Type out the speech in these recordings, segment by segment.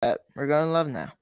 We're going live now.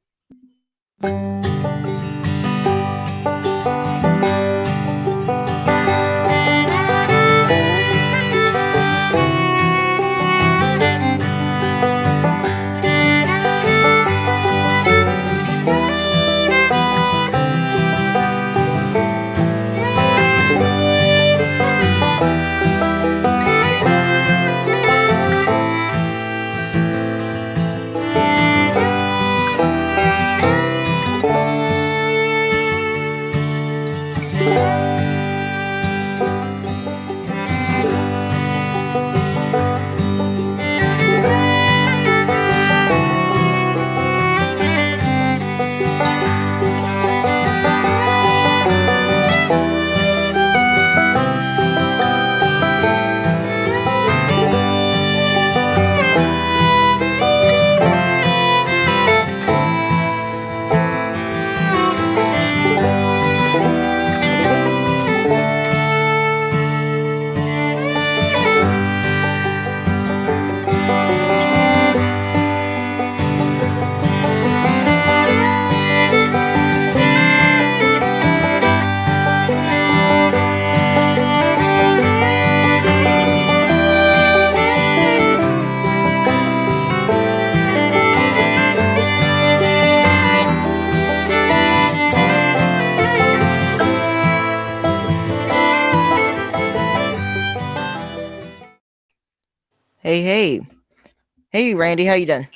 Hey, Randy, how you doing?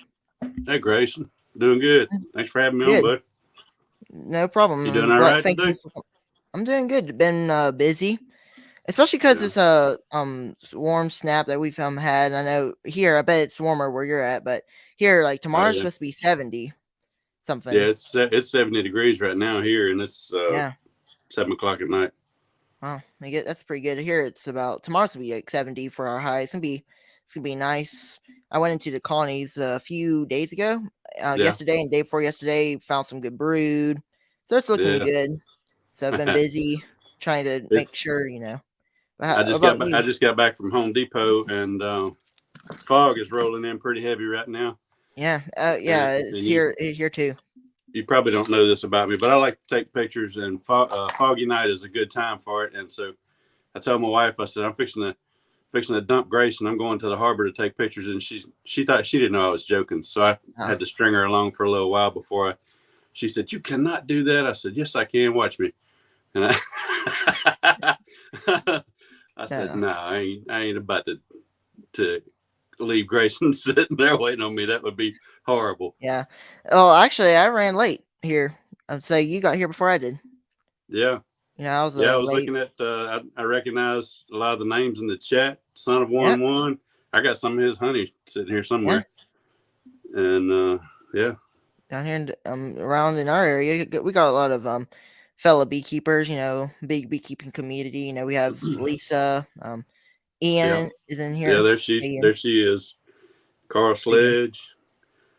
Hey, Grayson. Doing good. Thanks for having me on, Good. bud. No problem. You doing all right Thank you. today? I'm doing good. Been busy, especially because Yeah. it's warm snap that we've had. I know here, I bet it's warmer where you're at, but here, like Oh, tomorrow's yeah. supposed to be 70 Yeah, something. it's 70 degrees right now here, and it's Yeah. 7 o'clock at night. Wow, that's pretty good. Here it's about tomorrow's gonna be like 70 for our high. It's gonna be nice. I went into the colonies a few days ago, Yeah. yesterday and day before yesterday. Found some good brood, so it's looking Yeah. good. So I've been busy trying to make it's sure. But I how just about got I you? just got back from Home Depot, and fog is rolling in pretty heavy right now. Yeah, And, yeah, it's and you here too. you probably don't know this about me, but I like to take pictures, and foggy night is a good time for it. And so I told my wife, I said, I'm fixing to dump Grace, and I'm going to the harbor to take pictures. And she thought, she didn't know I was joking, so I Oh, had to string her along for a little while before she said, "You cannot do that." I said, "Yes, I can. Watch me." And I said, no, "No, I ain't about to leave Grayson sitting there waiting on me. That would be horrible." yeah. Oh, actually, I ran late here. I'd say you got here before I did. Yeah, I was yeah. I was late. looking at. I recognize a lot of the names in the chat. Son of Yep. 1-1. I got some of his honey sitting here Yeah. somewhere. And yeah, Down here around in our area, we got a lot of fellow beekeepers. Big beekeeping community. We have Lisa. yeah, Ian is in yeah. here. Hey, Ian. There she is. Carl There you go. Sledge.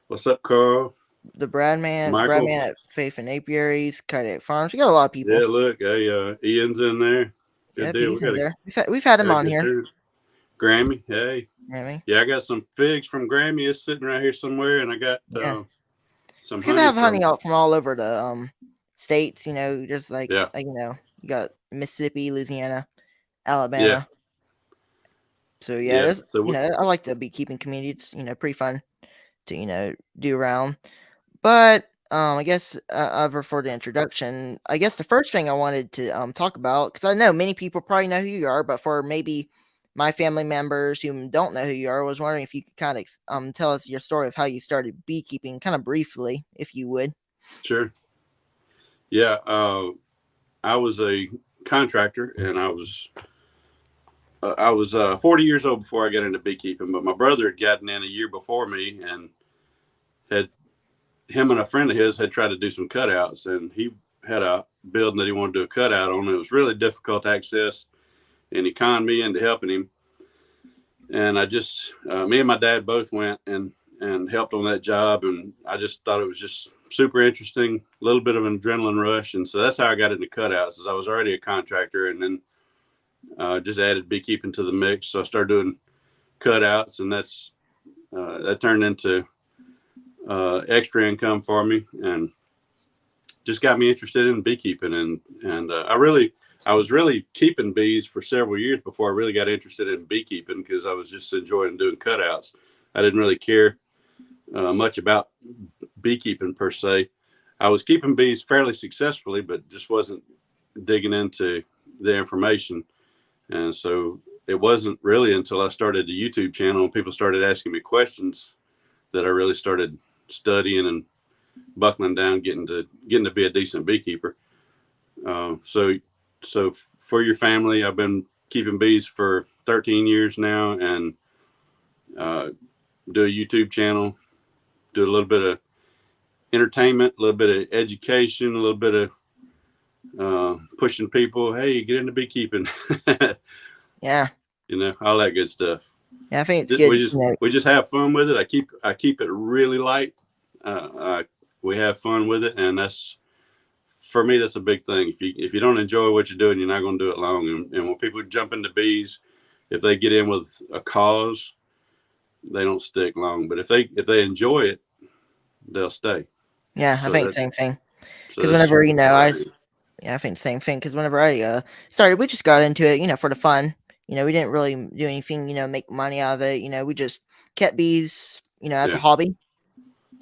What's up, Carl? The Brad Michael. Man at Faith and Apiaries, Cardiac Farms. We got a lot of people. Yeah, look, hey, Ian's in there. Good Yep, deal. he's in there. We've had him Got a on good here. turn. Grammy, hey. You know what I mean? Yeah, I got some figs from Grammy. It's sitting right here somewhere, and I got Yeah. some It's good to honey have honey from. out from all over the states. Just Yeah, you got Mississippi, Louisiana, yeah, Alabama. So yeah, yeah. there's I like the beekeeping community. It's pretty fun to do around. But I guess over for the introduction, I guess the first thing I wanted to talk about, because I know many people probably know who you are, but for maybe my family members who don't know who you are, I was wondering if you could kind of tell us your story of how you started beekeeping, kind of briefly, if you would. Sure. Yeah, I was a contractor, and I was 40 years old before I got into beekeeping. But my brother had gotten in a year before me, and had him and a friend of his had tried to do some cutouts, and he had a building that he wanted to do a cutout on. It was really difficult access, and he conned me into helping him. And I just, me and my dad both went and helped on that job, and I just thought it was just super interesting, a little bit of an adrenaline rush, and so that's how I got into cutouts. Is I was already a contractor, and then just added beekeeping to the mix. So I started doing cutouts, and that turned into extra income for me, and just got me interested in beekeeping. And I was really keeping bees for several years before I really got interested in beekeeping, because I was just enjoying doing cutouts. I didn't really care much about beekeeping per se. I was keeping bees fairly successfully, but just wasn't digging into the information. And so it wasn't really until I started the YouTube channel and people started asking me questions that I really started studying and buckling down, getting to be a decent beekeeper. Uh, so so for your family, I've been keeping bees for 13 years now, and uh, do a YouTube channel, do a little bit of entertainment, a little bit of education, a little bit of pushing people. Hey, get into beekeeping. Yeah. All that good stuff. Yeah, I think it's good. We just have fun with it. I keep it really light. We have fun with it, and that's, for me, that's a big thing. If you don't enjoy what you're doing, you're not going to do it long. And when people jump into bees, if they get in with a cause, they don't stick long. But if they enjoy it, they'll stay. Yeah, I So think that the same thing. so Because that's whenever what yeah, I think the same thing. Because whenever I started, we just got into it, for the fun. We didn't really do anything, make money out of it. We just kept bees, as a yeah. hobby.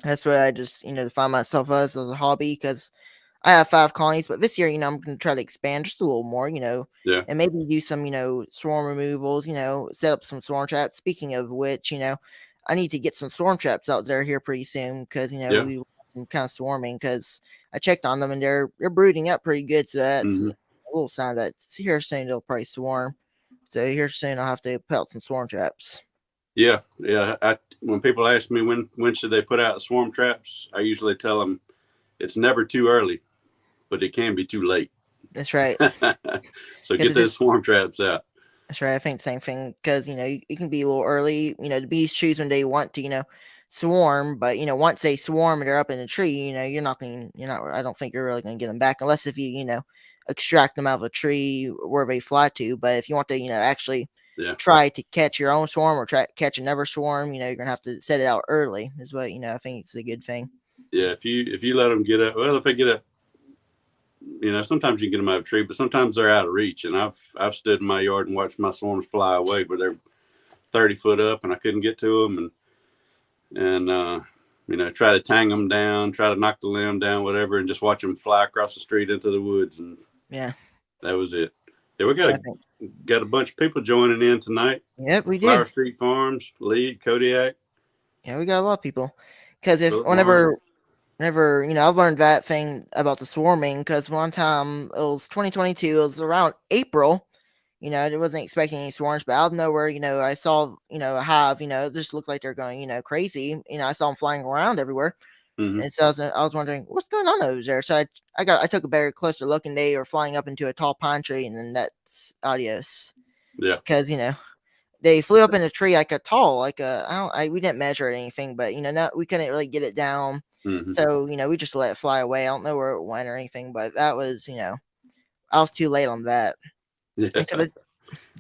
That's what I just, define myself as a hobby. Because I have 5 colonies, but this year, I'm going to try to expand just a little more, Yeah. and maybe do some, swarm removals, set up some swarm traps. Speaking of which, I need to get some swarm traps out there here pretty soon because, Yeah. we want some kind of swarming because I checked on them and they're brooding up pretty good. So that's Mm-hmm. a little sign that here soon they'll probably swarm. So here soon I'll have to put out some swarm traps. Yeah. Yeah. When people ask me when should they put out swarm traps, I usually tell them it's never too early, but it can be too late. That's right. So Because get it those just swarm traps out. That's right. I think the same thing because you can be a little early. The bees choose when they want to swarm, but once they swarm and they're up in a tree, you're not. I don't think you're really going to get them back unless if you extract them out of a tree where they fly to. But if you want to actually Yeah. try to catch your own swarm or try catch another swarm, you're gonna have to set it out early. Is what I think it's a good thing. Yeah. If you let them get up, well, if they get up, sometimes you can get them out of a tree, but sometimes they're out of reach. And I've stood in my yard and watched my swarms fly away, but they're 30 foot up, and I couldn't get to them, and try to tang them down, try to knock the limb down, whatever, and just watch them fly across the street into the woods, and Yeah. that was it. Yeah, we Yeah. I think. got a bunch of people joining in tonight. Yep, we Flower did. Street Farms, Lee, Kodiak, Yeah, we got a lot of people. Because if Philip Morris. whenever I've learned that thing about the swarming because one time it was 2022, it was around April. I wasn't expecting any swarms, but out of nowhere, I saw a hive. It just looked like they're going crazy. I saw them flying around everywhere, Mm-hmm. and so I was wondering what's going on over there. So I took a better closer look, and they were flying up into a tall pine tree, and then that's adios. Yeah. Because they flew up in a tree like a tall, like a we didn't measure it or anything, but no, we couldn't really get it down. Mm-hmm. So we just let it fly away. I don't know where it went or anything, but that was I was too late on that. Yeah. Because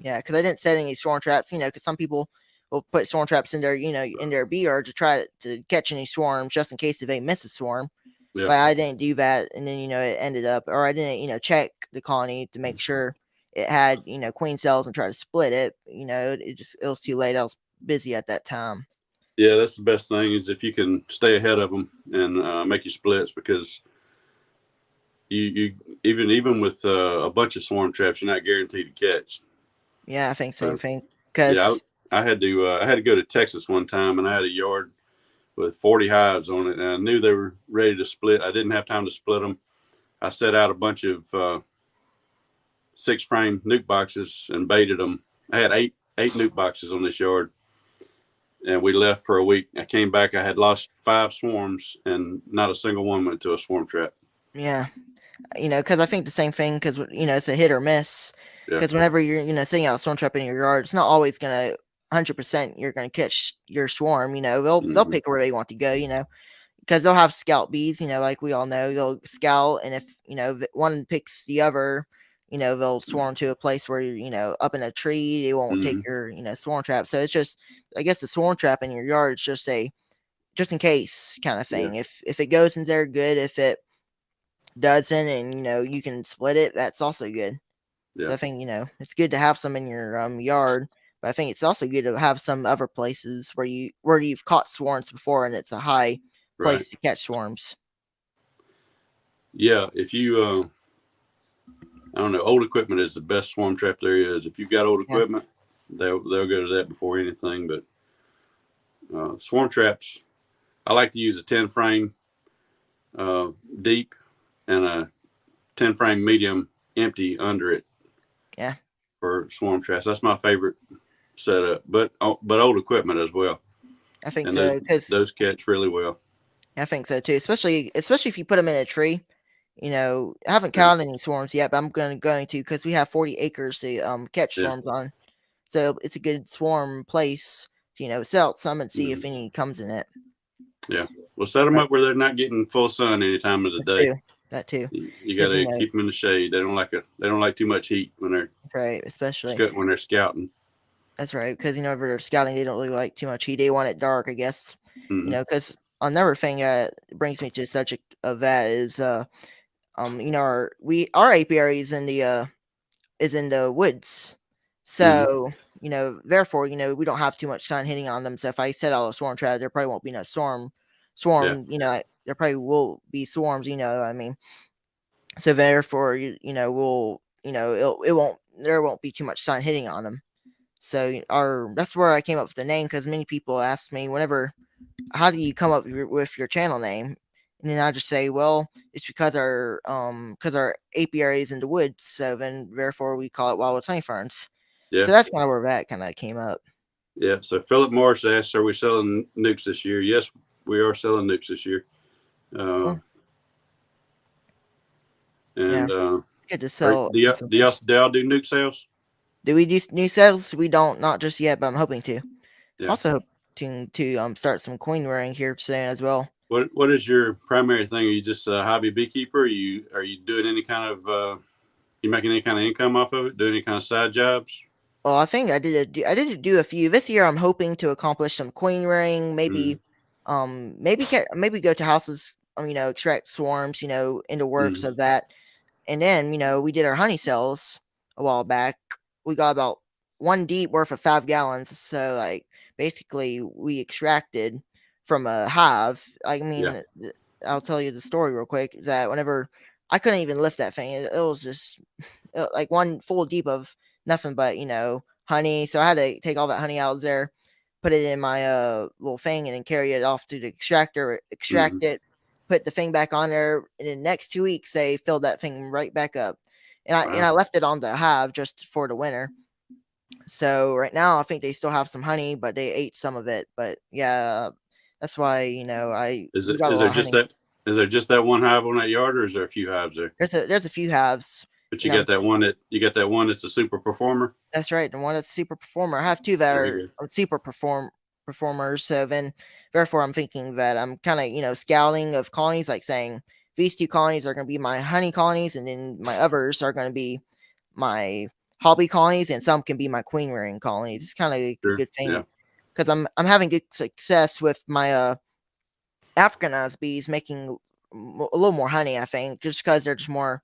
because I didn't set any swarm traps. Because some people will put swarm traps in their in their bee yard to try to catch any swarms just in case if they miss a swarm. Yeah. But I didn't do that, and then it ended up, or I didn't check the colony to make sure it had queen cells and try to split it. It was too late. I was busy at that time. Yeah, that's the best thing is if you can stay ahead of them and make your splits, because you even with a bunch of swarm traps, you're not guaranteed to catch. Yeah, I think same So thing. yeah, Because I had to go to Texas one time, and I had a yard with 40 hives on it, and I knew they were ready to split. I didn't have time to split them. I set out a bunch of 6-frame nuke boxes and baited them. I had eight nuke boxes on this yard, and we left for a week. I came back. I had lost 5 swarms, and not a single one went to a swarm trap. yeah, because I think the same thing. Because it's a hit or miss. Yeah. Because whenever you're setting out a swarm trap in your yard, it's not always gonna 100% you're gonna catch your swarm. They'll pick where they want to go. Because they'll have scout bees. Like we all know, they'll scout, and if one picks the other, they'll swarm to a place where you're up in a tree. They won't take your swarm trap. So it's just, I guess, the swarm trap in your yard is just a just in case kind of Yeah. thing. If it goes in there, good. If it doesn't, and you can split it, that's also good. So Yeah. I think it's good to have some in your yard, but I think it's also good to have some other places where you've caught swarms before, and it's a high Right. place to catch swarms. Yeah. If you, I don't know, old equipment is the best swarm trap there is. If you've got old Yeah, equipment, they'll go to that before anything. But swarm traps, I like to use a 10 frame uh, deep and a 10 frame medium empty under it yeah, for swarm traps. That's my favorite setup. But old equipment as well, I think and those so because those catch really well. I think so too. Especially if you put them in a tree. I haven't Yeah. counted any swarms yet, but I'm going to because we have 40 acres to catch Yeah. swarms on. So it's a good swarm place. Set out some and see Hmm. if any comes in it. Yeah. Well, set them But up where they're not getting full sun any time of the that day. too, that too, You got because to keep them in the shade. They don't like too much heat when right, especially they're scouting. that's right. Because if they're scouting, they don't really like too much heat. They want it dark, I guess. Hmm. Because another thing that brings me to the subject of that is our apiary is in the woods. Hmm. So, therefore, we don't have too much sun hitting on them. So if I set out a swarm trap, there probably won't be no Yeah. there probably will be swarms, I mean. So therefore, we'll, it won't, there won't be too much sun hitting on them. So that's where I came up with the name because many people ask me whenever, how do you come up with your channel name? And then I just say, well, it's because our apiary is in the woods, so then therefore we call it Wildwood Honey Ferns. Yeah. So that's kind of where that kind of came up. Yeah. So Philip Morris asked, "Are we selling nukes this year?" Yes, we are selling nukes this year. Uh, Cool. Yeah, and it's good to sell some things. do y'all do nuke sales? Do we do new sales? We don't, not just yet, but I'm hoping to. Yeah. Also hoping to start some coin wearing here soon as well. What is your primary thing? Are you just a hobby beekeeper? Are you doing any kind of you making any kind of income off of it? Doing any kind of side jobs? Well, I think I did do a few this year. I'm hoping to accomplish some coin wearing. Mm-hmm. Maybe go to houses. Extract swarms. In the works Mm-hmm. of that. And then, we did our honey cells a while back. We got about 1 deep worth of 5 gallons. So, like, basically, we extracted from a hive. I Yeah. mean, I'll tell you the story real quick. That whenever I couldn't even lift that thing, it was just like one full deep of nothing but honey. So I had to take all that honey out of there, put it in my little thing, and then carry it off to the extractor, Mm-hmm. extract it, put the thing back on there. In the next 2 weeks, they filled that thing right back up, and Wow. I left it on the hive just for the winter. So right now, I think they still have some honey, but they ate some of it. But yeah, that's why I we got a Is lot there of just honey. that is there just that one hive on that yard, or is there a few hives there? There's a few hives. But You know, you got that one that's a super performer. That's right, the one that's super performer. I have two that Very are good. super performers. So then, therefore, I'm thinking that I'm kind of scouting of colonies, like saying these two colonies are going to be my honey colonies, and then my others are going to be my hobby colonies, and some can be my queen rearing colonies. It's kind of a Sure. good thing Yeah. because I'm having good success with my Africanized bees making a little more honey. I think just because they're just more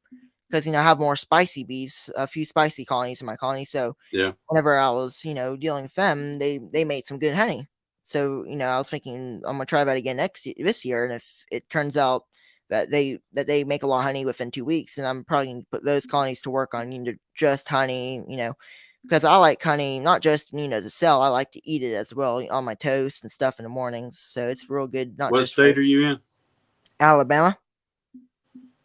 because I have more spicy bees, a few spicy colonies in my colony, so Yeah. whenever I was, dealing with them, they made some good honey. So, I was thinking I'm gonna try that again this year, and if it turns out that they make a lot of honey within 2 weeks, then I'm probably gonna put those colonies to work on just honey, because I like honey not just to sell. I like to eat it as well on my toast and stuff in the mornings. So it's real good, not What just for state are you in? Alabama.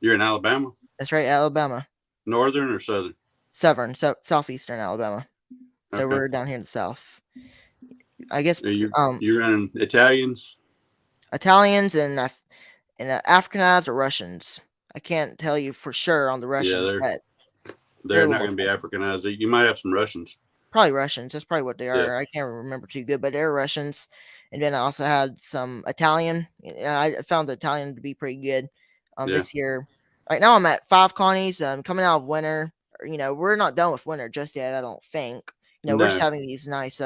You're in Alabama, That's right, Alabama, northern or southern? southeastern Alabama. So Okay. we're down here in the south. I guess Are you running Italians? Italians and Africanized or Russians. I can't tell you for sure on the Yeah, Russians, but they're a they're little not more going to be spicy. Africanized. You might have some Russians. Probably Russians. That's probably what they Yeah. are. I can't remember too good, but they're Russians. And then I also had some Italian. I found the Italian to be pretty good Yeah. this year. Right now I'm at 5 colonies. Coming out of winter. We're not done with winter just yet, I don't think. we're just No. having these nice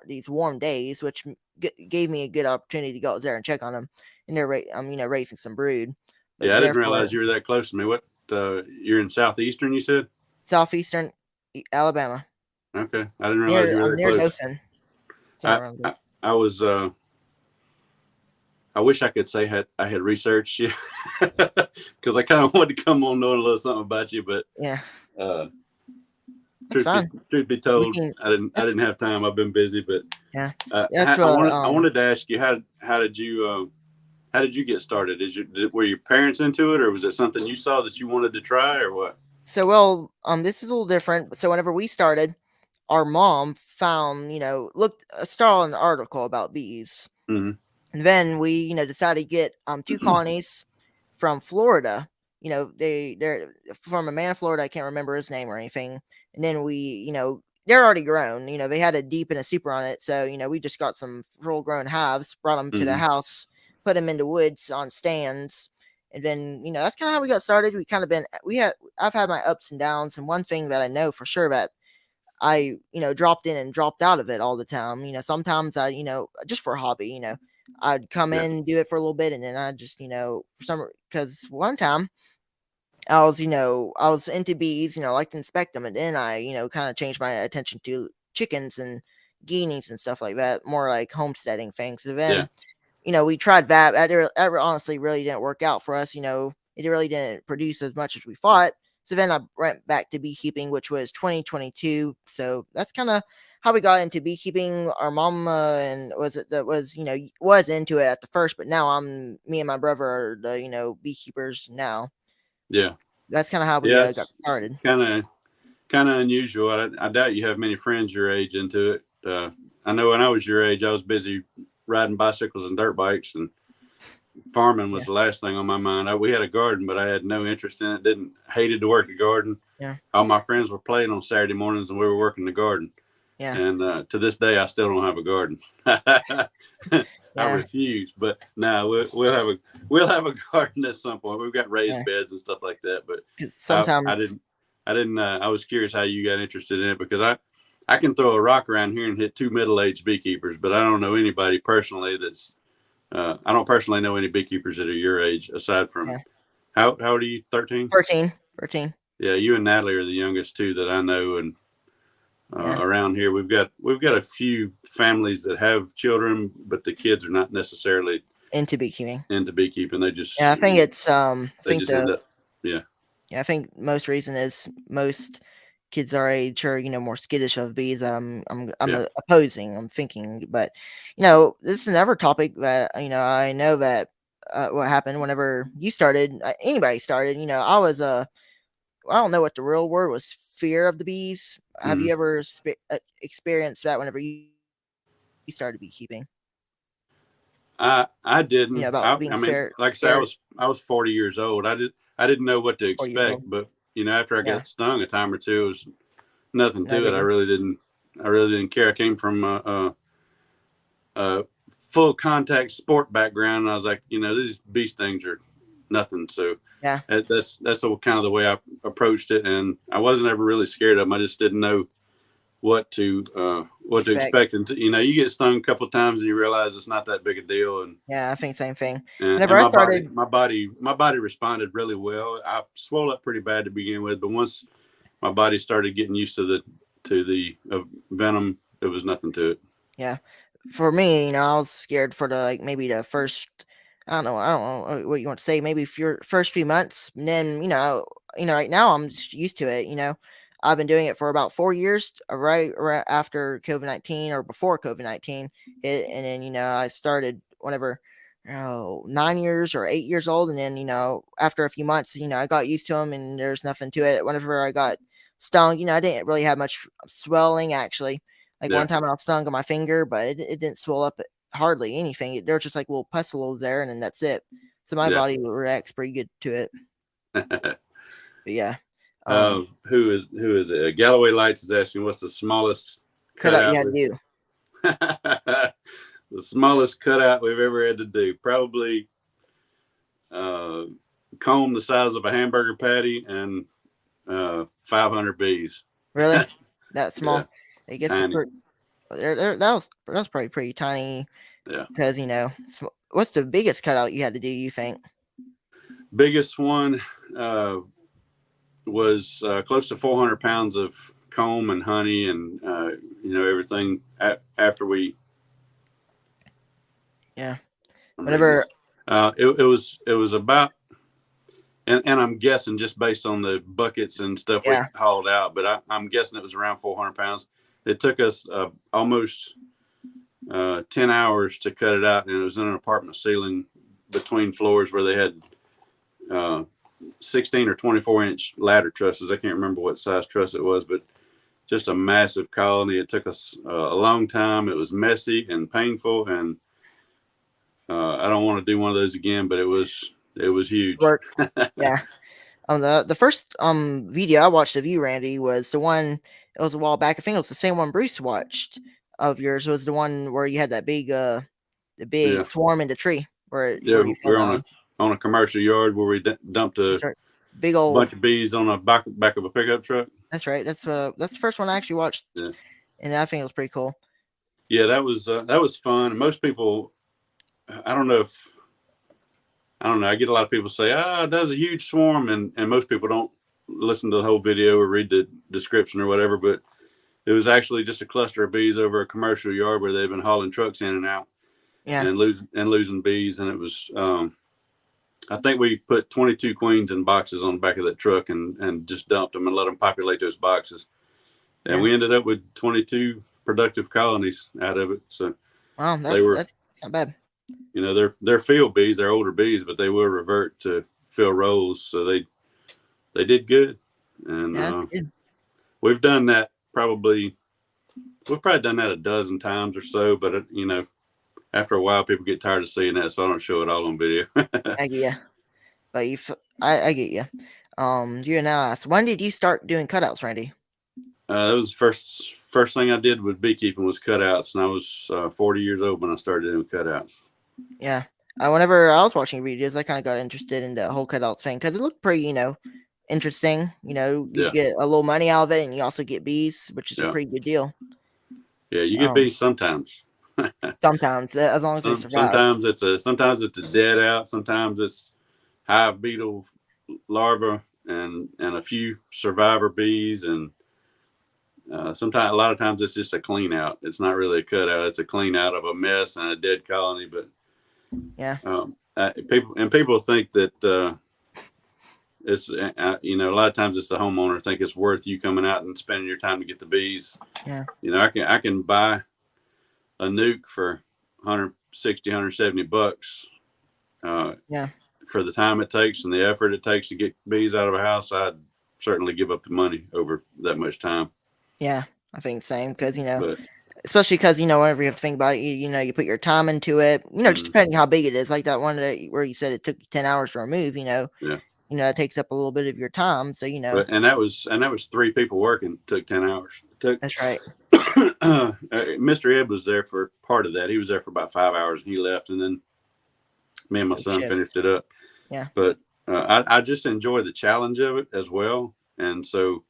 these warm days, which gave me a good opportunity to go out there and check on them, and they're raising some brood. But Yeah, I didn't therefore, realize you were that close to me. What, you're in Southeastern, you said? southeastern Alabama, Okay. I didn't realize you were that near close. Dothan. I, Somewhere around there. I was, I wish I could say I had researched you because I kind of wanted to come on knowing a little something about you, but Yeah, uh, that's fine. truth be We told, can. I That's didn't have time. I've been busy, but yeah. That's what I wanted to ask you how did you get started? Were your parents into it, or was it something you saw that you wanted to try, or what? So well, this is a little different. So whenever we started, our mom found, looked saw an article about bees. Mm-hmm. And then we, decided to get two colonies from Florida. They're from a man in Florida. I can't remember his name or anything. And then we, they're already grown. They had a deep and a super on it. So, we just got some full grown hives, brought them to the Mm-hmm. house, put them into woods on stands. And then, that's kind of how we got started. I've had my ups and downs. And one thing that I know for sure that I, dropped in and dropped out of it all the time. Sometimes I, just for a hobby, I'd come Yeah. in, do it for a little bit, and then I just, because one time I was into bees, liked to inspect them, and then I, kind of changed my attention to chickens and guineas and stuff like that, more like homesteading things. So Yeah. then, we tried that. That honestly really didn't work out for us. It really didn't produce as much as we thought. So then I went back to beekeeping, which was 2022. So that's kind of how we got into beekeeping. Our mom and was into it at the first, but now me and my brother are the beekeepers now. Yeah. That's kind of how we Yeah. got It's started. kind of unusual. I doubt you have many friends your age into it. I know when I was your age, I was busy riding bicycles and dirt bikes, and farming Yeah, was the last thing on my mind. We had a garden, but I had no interest in it. Didn't hated to work a garden. yeah, All my friends were playing on Saturday mornings, and we were working the garden. yeah, And to this day, I still don't have a garden. I yeah, refuse. But no, we'll have a garden at some point. We've got raised yeah. beds and stuff like that. But Because I sometimes, didn't. I was curious how you got interested in it because I can throw a rock around here and hit two middle-aged beekeepers, but I don't know anybody personally that's. I don't personally know any beekeepers that are your age aside from yeah, how old are you? 13. 13, 13. Yeah, you and Natalie are the youngest two that I know, and Yeah, around here we've got a few families that have children, but the kids are not necessarily into beekeeping. into beekeeping. Yeah, I think it's I They think just end the up, yeah, yeah, I think most reason is most kids our age are, more skittish of bees. yeah, Opposing. I'm thinking, but this is another topic that I know that what happened whenever you started, anybody started. I don't know what the real word was. Fear of the bees. Have hmm you ever experienced that whenever you started beekeeping? I didn't. About being I mean, fair, like I said, scared I was 40 years old. I didn't know what to 4 years expect, old. but after I Yeah, got stung a time or two, it was nothing no to it. biggie. I really didn't care. I came from a full contact sport background, and I was like, these bee stings are nothing. So Yeah, that's kind of the way I approached it, and I wasn't ever really scared of them. I just didn't know what to expect. expect. And you get stung a couple of times and you realize it's not that big a deal. Yeah, I think same thing. And Whenever I started, my body responded really well. I swelled up pretty bad to begin with, but once my body started getting used to the venom, it was nothing to it. yeah, for me, I was scared for the maybe the first. I don't know what you want to say. Maybe for your first few months, and then right now I'm just used to it. I've been doing it for about 4 years, right after COVID-19 or before COVID-19 hit, and then I started whenever 9 years or 8 years old, and then after a few months, I got used to them, and there's nothing to it. Whenever I got stung, I didn't really have much swelling actually. Like Yeah, one time I was stung on my finger, but it didn't swell up hardly anything. There were just like little pustules there, and then that's it. So my yeah. body reacts pretty good to it. But yeah, Who is it? Galloway Lights is asking what's the smallest cutout you cutout had to we've do. the smallest cutout we've ever had to do. Probably uh, comb the size of a hamburger patty and 500 bees. Really? That Yeah, small? I guess tiny. that was probably pretty tiny Yeah. because what's the biggest cutout you had to do? You think? Biggest one was close to 400 pounds of comb and honey and everything after we. Yeah. I'm reading Whenever. this. It was about, and I'm guessing just based on the buckets and stuff we Yeah. hauled out, but I'm guessing it was around 400 pounds. It took us almost 10 hours to cut it out, and it was in an apartment ceiling between floors where they had 16 or 24-inch ladder trusses. I can't remember what size truss it was, but just a massive colony. It took us a long time. It was messy and painful, and I don't want to do one of those again, but it was huge. Work. Yeah. The first video I watched of you, Randy, was the one. It was a while back. I think it was the same one Bruce watched of yours. It was the one where you had that big swarm in the tree where Yeah, you we're filmed on a commercial yard where we dumped a right. Big old bunch of bees on a back of a pickup truck. That's right. That's the first one I actually watched, Yeah, and I think it was pretty cool. yeah, that was fun. Most people, I don't know. I get a lot of people say, that was a huge swarm, and most people don't listen to the whole video or read the description or whatever. But it was actually just a cluster of bees over a commercial yard where they've been hauling trucks in and out, and losing bees. And it was, I think we put 22 queens in boxes on the back of that truck and just dumped them and let them populate those boxes. And we ended up with 22 productive colonies out of it. So wow, that's not bad. They're field bees, they're older bees, but they will revert to fill roles. So they did good. And that's good. we've done that probably done that a dozen times or so, but after a while people get tired of seeing that, so I don't show it all on video. I get you, but I get you. You now ask, when did you start doing cutouts, Randy? That was the first thing I did with beekeeping was cutouts, and I was 40 years old when I started doing cutouts. Yeah. Whenever I was watching videos, I kind of got interested in the whole cutout thing because it looked pretty, interesting. You get a little money out of it, and you also get bees, which is a pretty good deal. Yeah, you get bees sometimes. Sometimes, as long as they survive. Sometimes it's a dead out. Sometimes it's hive beetle larva and a few survivor bees, and a lot of times it's just a clean out. It's not really a cutout. It's a clean out of a mess and a dead colony. But yeah, people think that it's a lot of times it's the homeowner think it's worth you coming out and spending your time to get the bees. Yeah, I can buy a nuke for 160, 170 bucks. For the time it takes and the effort it takes to get bees out of a house, I'd certainly give up the money over that much time. Yeah, I think the same because especially because whenever you have to think about it, you put your time into it. Just depending how big it is, like that one where you said it took 10 hours to remove. It takes up a little bit of your time. So and that was 3 people working. It took 10 hours. That's right. Mr. Ed was there for part of that. He was there for about 5 hours and he left, and then me and my son finished it up. Yeah. But I just enjoy the challenge of it as well. And so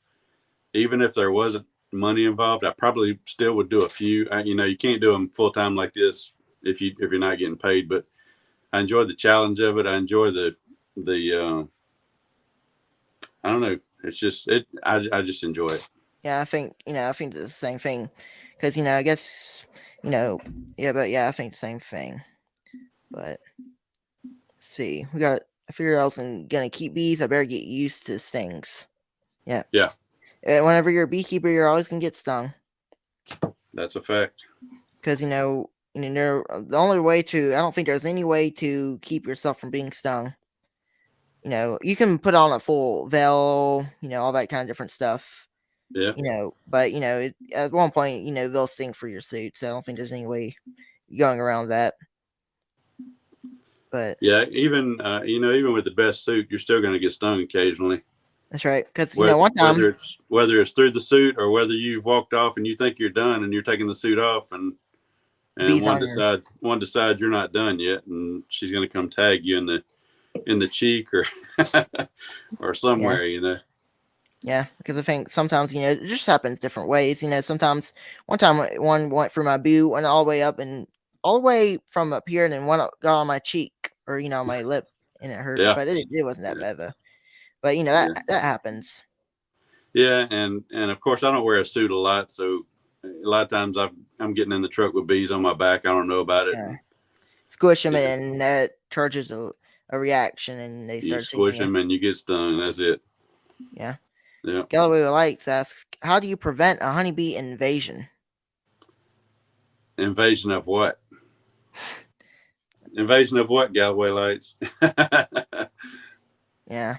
even if there wasn't money involved, I probably still would do a few. You can't do them full time like this if you're not getting paid. But I enjoy the challenge of it. I enjoy the I don't know. It's just I just enjoy it. Yeah, I think the same thing because I guess but yeah, I think the same thing. But let's see, I figure I was gonna keep bees. I better get used to stings. Yeah. Yeah. Whenever you're a beekeeper, you're always gonna get stung. That's a fact. Because the only way I don't think there's any way to keep yourself from being stung. You can put on a full veil, all that kind of different stuff. Yeah. But at one point, they'll sting for your suit. So I don't think there's any way going around that. But yeah, even with the best suit, you're still going to get stung occasionally. That's right. Because one time, whether it's through the suit or whether you've walked off and you think you're done and you're taking the suit off and one decides you're not done yet, and she's going to come tag you in the cheek or or somewhere. Yeah, because I think sometimes it just happens different ways. Sometimes one time one went through my boot, went all the way up and all the way from up here, and then one got on my cheek or my lip, and it hurt. Yeah, But it wasn't that yeah, bad though. But that yeah, that happens. yeah. And of course, I don't wear a suit a lot, so a lot of times I'm getting in the truck with bees on my back. I don't know about it, Yeah, and squish them, you know, and that charges a reaction, and they you start stinging squish you. them and you get stung. That's it. Yeah. Yeah. Galloway Lights asks, "How do you prevent a honeybee invasion?" Invasion of what? Invasion of what? Galloway lights. Yeah,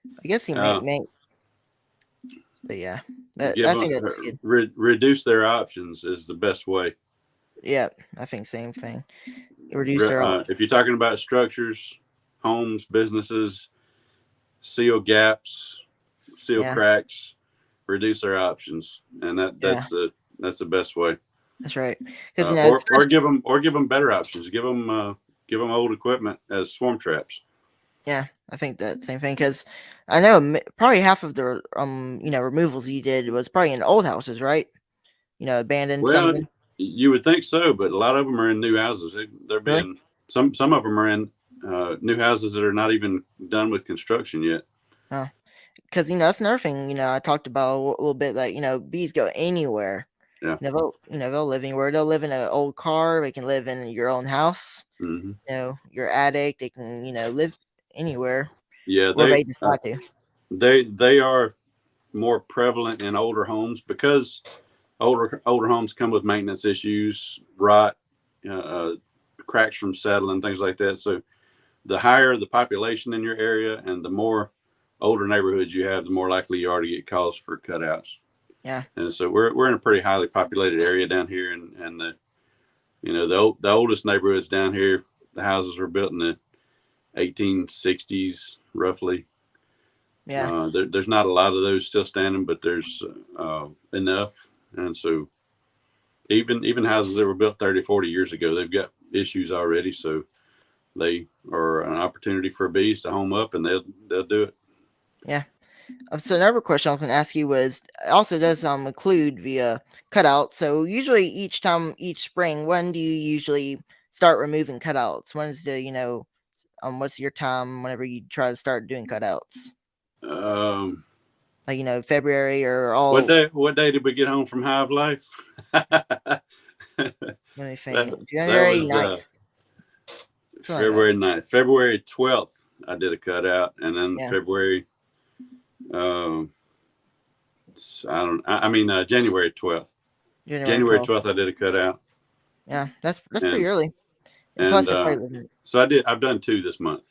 I guess he uh, may, but yeah, give I them think that's good. reduce their options is the best way. Yeah, I think same thing. Reduce their If you're talking about structures, homes, businesses, seal gaps, seal yeah, cracks, reduce their options, and yeah, that's the best way. that's right. Because Or especially give them better options. Give them old equipment as swarm traps. yeah, I think that same thing. Because I know probably half of the removals you did was probably in old houses, right? Abandoned some of Well, them. you would think so, but a lot of them are in new houses. They're Really? being some of them are in new houses that are not even done with construction yet. Oh, because that's another thing. I talked about a little bit. Like bees go anywhere. Yeah. They'll live anywhere. They'll live in an old car. They can live in your own house. Hmm. Your attic. They can live anywhere Yeah, where they decide to. they are more prevalent in older homes because older homes come with maintenance issues, rot, cracks from settling, things like that. So the higher the population in your area and the more older neighborhoods you have, the more likely you are to get calls for cutouts. Yeah, And so we're in a pretty highly populated area down here, and the oldest neighborhoods down here, the houses were built in the 1860s roughly. yeah, There's not a lot of those still standing, but there's enough, and so even houses that were built 30, 40 years ago, they've got issues already. So they are an opportunity for bees to home up, and they'll do it. yeah. So another question I was going to ask you was also does include via cutout. So usually each spring, when do you usually start removing cutouts? When is the what's your time whenever you try to start doing cutouts? Um, Like February or all. what day did we get home from Hive Life? Let me that think. that January was 9th, something like that. February 9th. February 12th, I did a cutout, and then Yeah, February, um, I mean, January 12th. January January 12th. 12th, I did a cutout, Yeah, that's pretty and early. And and plus, it probably lives. so I've done two this month.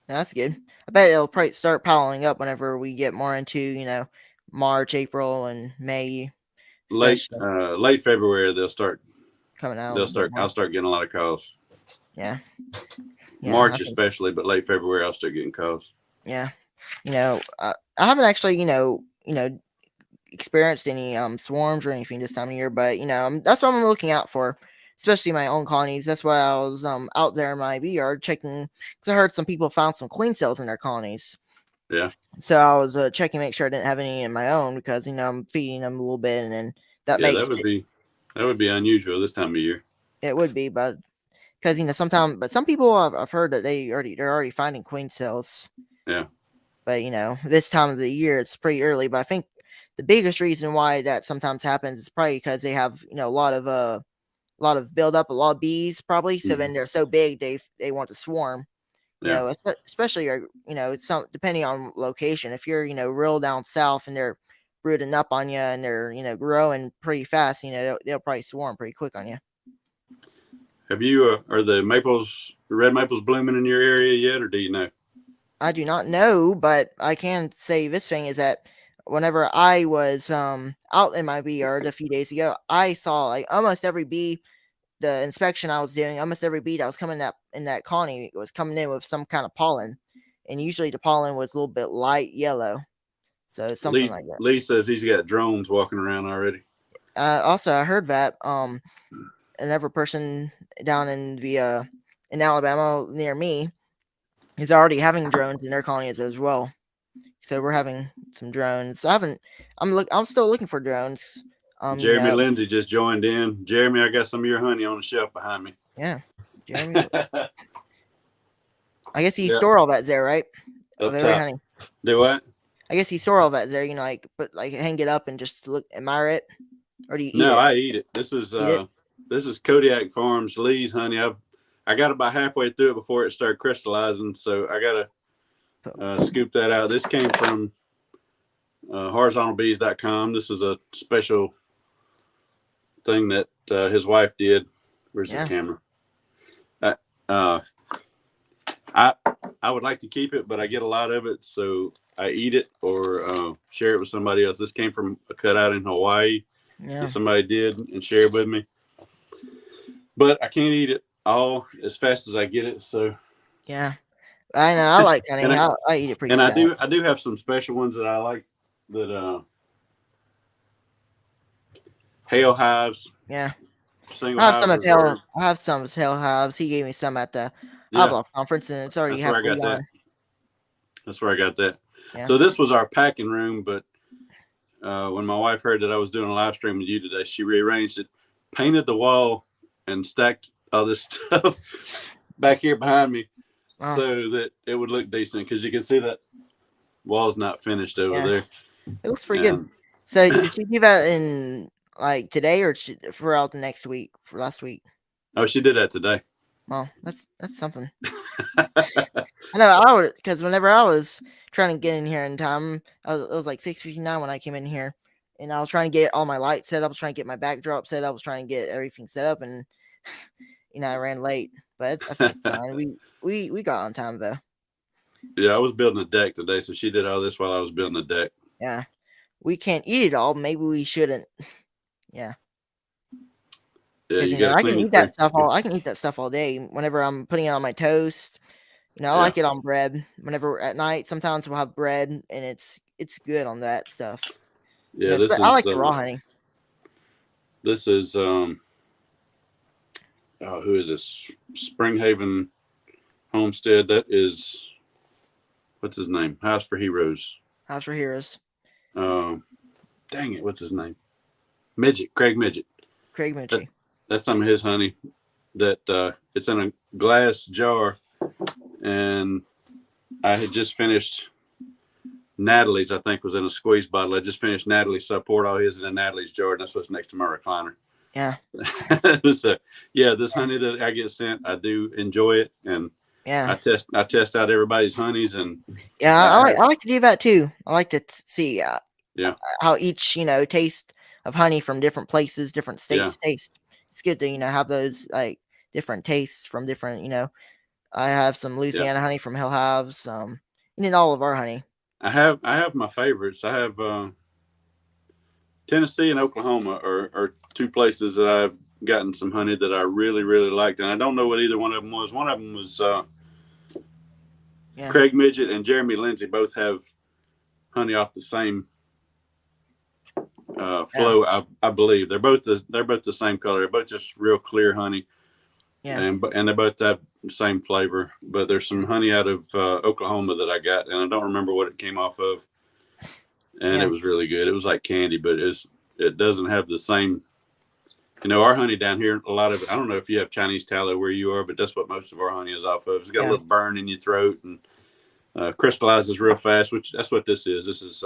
That's good. I bet it'll probably start piling up whenever we get more into March, April, and May, especially Late February, coming out. Get more. I'll start getting a lot of calls. Yeah, yeah. I March think especially, but late February, I'll start getting calls. yeah. I haven't actually experienced any swarms or anything this time of year, but that's what I'm looking out for, especially my own colonies. That's why I was out there in my bee yard checking because I heard some people found some queen cells in their colonies. Yeah, So I was checking, make sure I didn't have any in my own because I'm feeding them a little bit, and then that yeah, makes it. that would be unusual this time of year. It would be, but because sometimes, but some people I've heard that they're already finding queen cells. Yeah. But this time of the year it's pretty early. But I think the biggest reason why that sometimes happens is probably because they have a lot of build up, a lot of bees probably. So Hmm. then they're so big they want to swarm. Yeah. Especially it's some depending on location. If you're real down south and they're brooding up on you and they're growing pretty fast, they'll probably swarm pretty quick on you. Have you are the red maples blooming in your area yet, or do you know? I do not know, but I can say this thing is that whenever I was out in my bee yard a few days ago, I saw like almost every bee. The inspection I was doing, almost every bee that was coming up in that colony was coming in with some kind of pollen, and usually the pollen was a little bit light yellow, so something like that. Lee says he's got drones walking around already. Also, I heard that another person down in the in Alabama near me is already having drones in their colonies as well. So we're having some drones. I'm still looking for drones. Jeremy Lindsay just joined in. Jeremy, I got some of your honey on the shelf behind me. Yeah, Jeremy. I guess you store all that there, right? Up Of every top. honey. Do what? I guess you store all that there. Like hang it up and just admire it, or do you eat No, it? I eat it. This is Kodiak Farms Lee's honey. I got about halfway through it before it started crystallizing, so I gotta scoop that out. This came from horizontalbees.com. This is a special thing that his wife did. Where's the camera? I would like to keep it, but I get a lot of it, so I eat it or share it with somebody else. This came from a cutout in Hawaii that somebody did and shared with me. But I can't eat it all as fast as I get it. So yeah, I know. I like honey. I eat it pretty fast. And I do have some special ones that I like. That hail hives. Yeah. Single I have some of Hail hives. He gave me some at the Avlov conference, and it's already halfway gone. That's where I got that. Yeah. So this was our packing room, but when my wife heard that I was doing a live stream with you today, she rearranged it, painted the wall, and stacked all this stuff back here behind me so that it would look decent, because you can see that wall's not finished over there. It looks pretty good. So did you do that in like today or throughout the next week, for last week? Oh, she did that today. Well, that's something. I know, because whenever I was trying to get in here in time, it was like 6:59 when I came in here, and I was trying to get all my lights set up. I was trying to get my backdrop set up. I was trying to get everything set up, and I ran late, but I think it's fine. We got on time though. Yeah, I was building a deck today, so she did all this while I was building the deck. Yeah, we can't eat it all. Maybe we shouldn't. Yeah. Yeah, I can eat that stuff I can eat that stuff all day. Whenever I'm putting it on my toast, I like it on bread. Whenever at night, sometimes we'll have bread, and it's good on that stuff. Yeah, I like the raw honey. This is who is this? Springhaven Homestead. That is, what's his name? House for Heroes. House for Heroes. Dang it, what's his name? Midget, Craig Midget. Craig Midget. That's some of his honey. That it's in a glass jar, and I had just finished Natalie's. I think was in a squeeze bottle. I just finished Natalie's, so I poured all his in Natalie's jar, and that's what's next to my recliner. Yeah. So this honey that I get sent, I do enjoy it, and I test out everybody's honeys, and I like to do that too. I like to see how each taste of honey from different places, different states taste. It's good to have those like different tastes from different. I have some Louisiana honey from Hell Hives, and then all of our honey. I have my favorites. I have Tennessee and Oklahoma are two places that I've gotten some honey that I really, really liked, and I don't know what either one of them was. One of them was Craig Midget and Jeremy Lindsay. Both have honey off the same flow. I believe they're both the same color. They're both just real clear honey. Yeah, and they both have the same flavor. But there's some honey out of Oklahoma that I got, and I don't remember what it came off of. And it was really good. It was like candy, but it doesn't have the same. Our honey down here, a lot of it. I don't know if you have Chinese tallow where you are, but that's what most of our honey is off of. It's got a little burn in your throat and crystallizes real fast. Which that's what this is. This is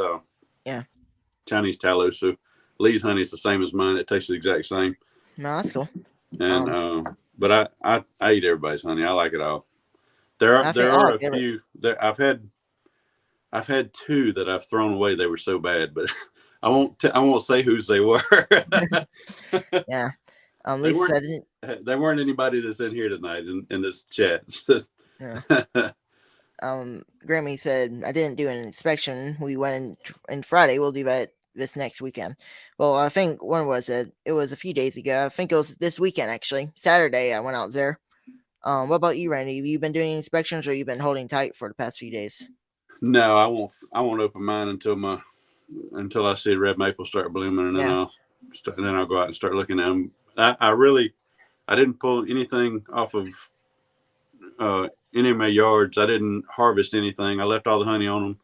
Chinese tallow. So Lee's honey is the same as mine. It tastes the exact same. No, that's cool. And but I eat everybody's honey. I like it all. There are a few that I've had two that I've thrown away. They were so bad, but I won't say whose they were. Yeah. Lisa said it. They weren't anybody that's in here tonight in this chat. Yeah. Grammy said, I didn't do an inspection. We went in Friday. We'll do that this next weekend. Well, I think when was it? It was a few days ago. I think it was this weekend, actually. Saturday, I went out there. What about you, Randy? Have you been doing inspections, or you been holding tight for the past few days? No, I won't open mine until I see red maple start blooming, and then I'll go out and start looking at them. I didn't pull anything off of any of my yards. I didn't harvest anything. I left all the honey on them.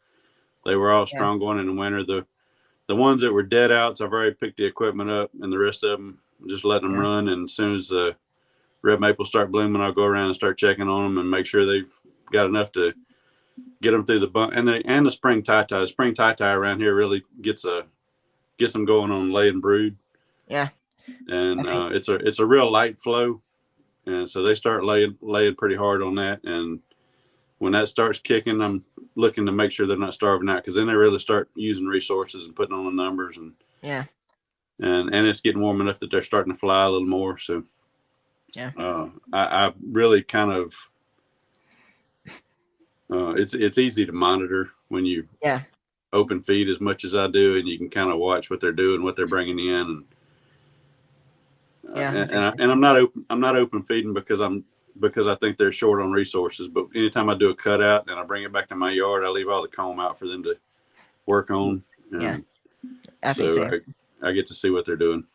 They were all Yeah. strong going in the winter. The ones that were dead outs, I've already picked the equipment up, and the rest of them just letting them Yeah. run. And as soon as the red maples start blooming, I'll go around and start checking on them and make sure they've got enough to get them through the bump. And the spring tie. The spring tie around here really gets them going on lay and brood. Yeah. I And think. it's a real light flow, and so they start laying pretty hard on that. And when that starts kicking, I'm looking to make sure they're not starving out, because then they really start using resources and putting on the numbers, and Yeah. it's getting warm enough that they're starting to fly a little more. So Yeah. I really kind of it's easy to monitor when you Yeah. open feed as much as I do, and you can kind of watch what they're doing, what they're bringing in, and Yeah. I think. I'm not open feeding because I think they're short on resources. But anytime I do a cutout and I bring it back to my yard, I leave all the comb out for them to work on. Yeah. And I think so same. I get to see what they're doing.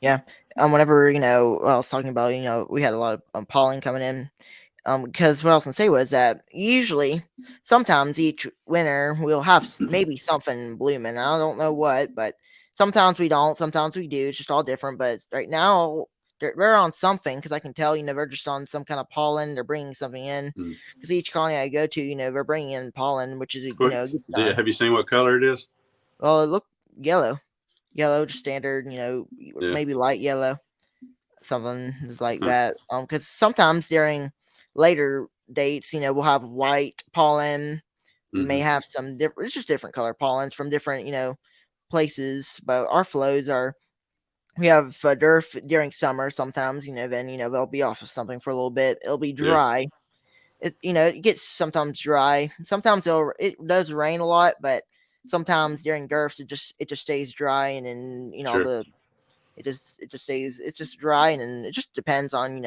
Yeah. Whenever I was talking about, we had a lot of pollen coming in. Because what I was gonna say was that usually, sometimes each winter we'll have maybe something blooming. I don't know what, but sometimes we don't. Sometimes we do. It's just all different. But right now they're on something, because I can tell. They're just on some kind of pollen. They're bringing something in. Mm. Because each colony I go to, they're bringing in pollen, which is a good sign. Have you seen what color it is? Well, it looked yellow, just standard. Yeah. Maybe light yellow, something is like Huh. that. Because sometimes during later dates, we'll have white pollen. We may Mm-hmm. have some different. It's just different color pollens from different, places. But our flows are. We have DERF during summer. Sometimes, then they'll be off of something for a little bit. It'll be Yeah. dry. It gets sometimes dry. Sometimes it does rain a lot, but sometimes during DERFs it just stays dry, and then Sure. it just stays, it's just dry, and then it just depends on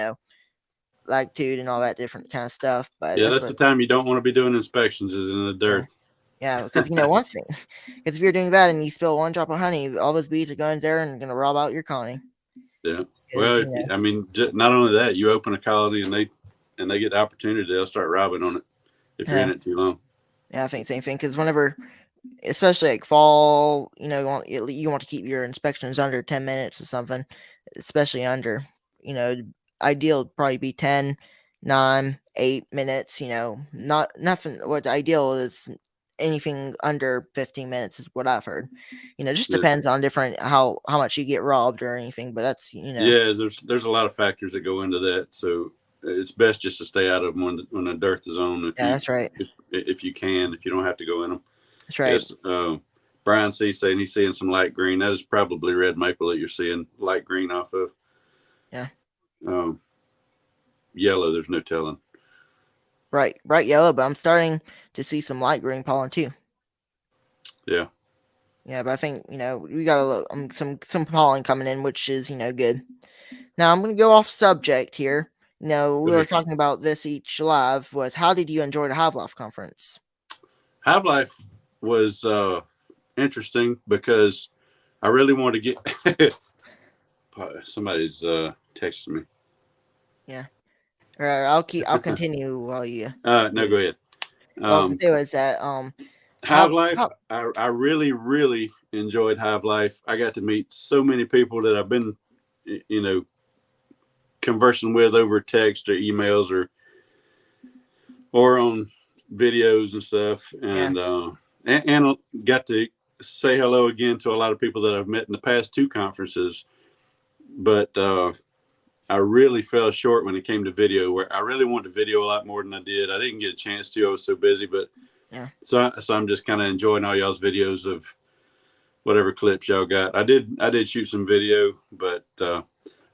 latitude and all that different kind of stuff. But Yeah, that's that's what. the time you don't want to be doing inspections, is in the Yeah, dirt. yeah, because one thing, because if you're doing that and you spill one drop of honey, all those bees are going there and going to rob out your colony. Yeah. Because Well, I mean, not only that, you open a colony and they get the opportunity, they'll start robbing on it if you're in yeah, it too long. yeah, I think same thing. Because whenever, especially like fall, you want to keep your inspections under 10 minutes or something, especially under, you know, ideal would probably be 10, 9, 8 minutes. Not nothing. What ideal is anything under 15 minutes is what I've heard. It just Yeah. depends on different how much you get robbed or anything, but that's Yeah, there's a lot of factors that go into that. So it's best just to stay out of them when the dirt is on. yeah, that's right. If you can, if you don't have to go in them. That's right. Yes. Brian C saying he's seeing some light green. That is probably red maple that you're seeing light green off of. Yeah. Yellow, there's no telling. Bright yellow, but I'm starting to see some light green pollen too. Yeah. Yeah, but I think we got a little, some pollen coming in, which is good. Now I'm going to go off subject here. We were talking about this each live was, how did you enjoy the Hive Life conference? Hive Life was interesting because I really wanted to get. Somebody's texting me. Yeah, I'll continue while you. No, go ahead. What I was going to say was that Hive Life, I really, really enjoyed Hive Life. I got to meet so many people that I've been, conversing with over text or emails or on videos and stuff, and got to say hello again to a lot of people that I've met in the past two conferences. But I really fell short when it came to video, where I really wanted to video a lot more than I did. I didn't get a chance to. I was so busy, but yeah. So I'm just kind of enjoying all y'all's videos of whatever clips y'all got. I did shoot some video, but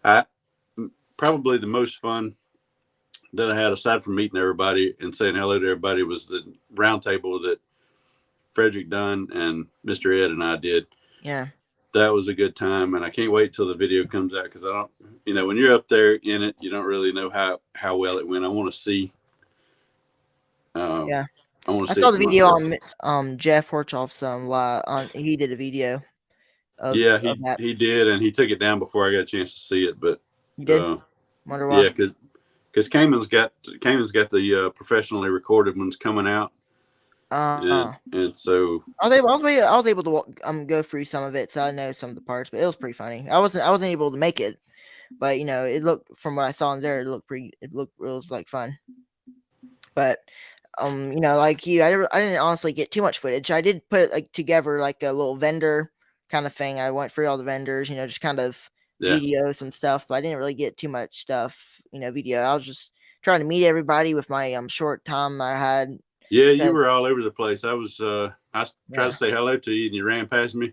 I probably the most fun that I had, aside from meeting everybody and saying hello to everybody, was the roundtable that Frederick Dunn and Mr. Ed and I did. Yeah. That was a good time, and I can't wait till the video comes out, because I don't, when you're up there in it, you don't really know how well it went. I want to see. Yeah. I See saw the video on Jeff Horchoff's he did a video of that. He did, and he took it down before I got a chance to see it. But you did. Wonder why? Yeah, because Cayman's got the professionally recorded ones coming out. Uh, and so I was able to go through some of it, so I know some of the parts, but it was pretty funny. I wasn't able to make it, but it looked from what I saw in there, it was like fun. But like you, I didn't honestly get too much footage. I did put like together like a little vendor kind of thing. I went through all the vendors, just kind of yeah, video some stuff, but I didn't really get too much stuff, video. I was just trying to meet everybody with my short time I had. yeah, you 'Cause- were all over the place. Tried to yeah, say hello to you, and you ran past me.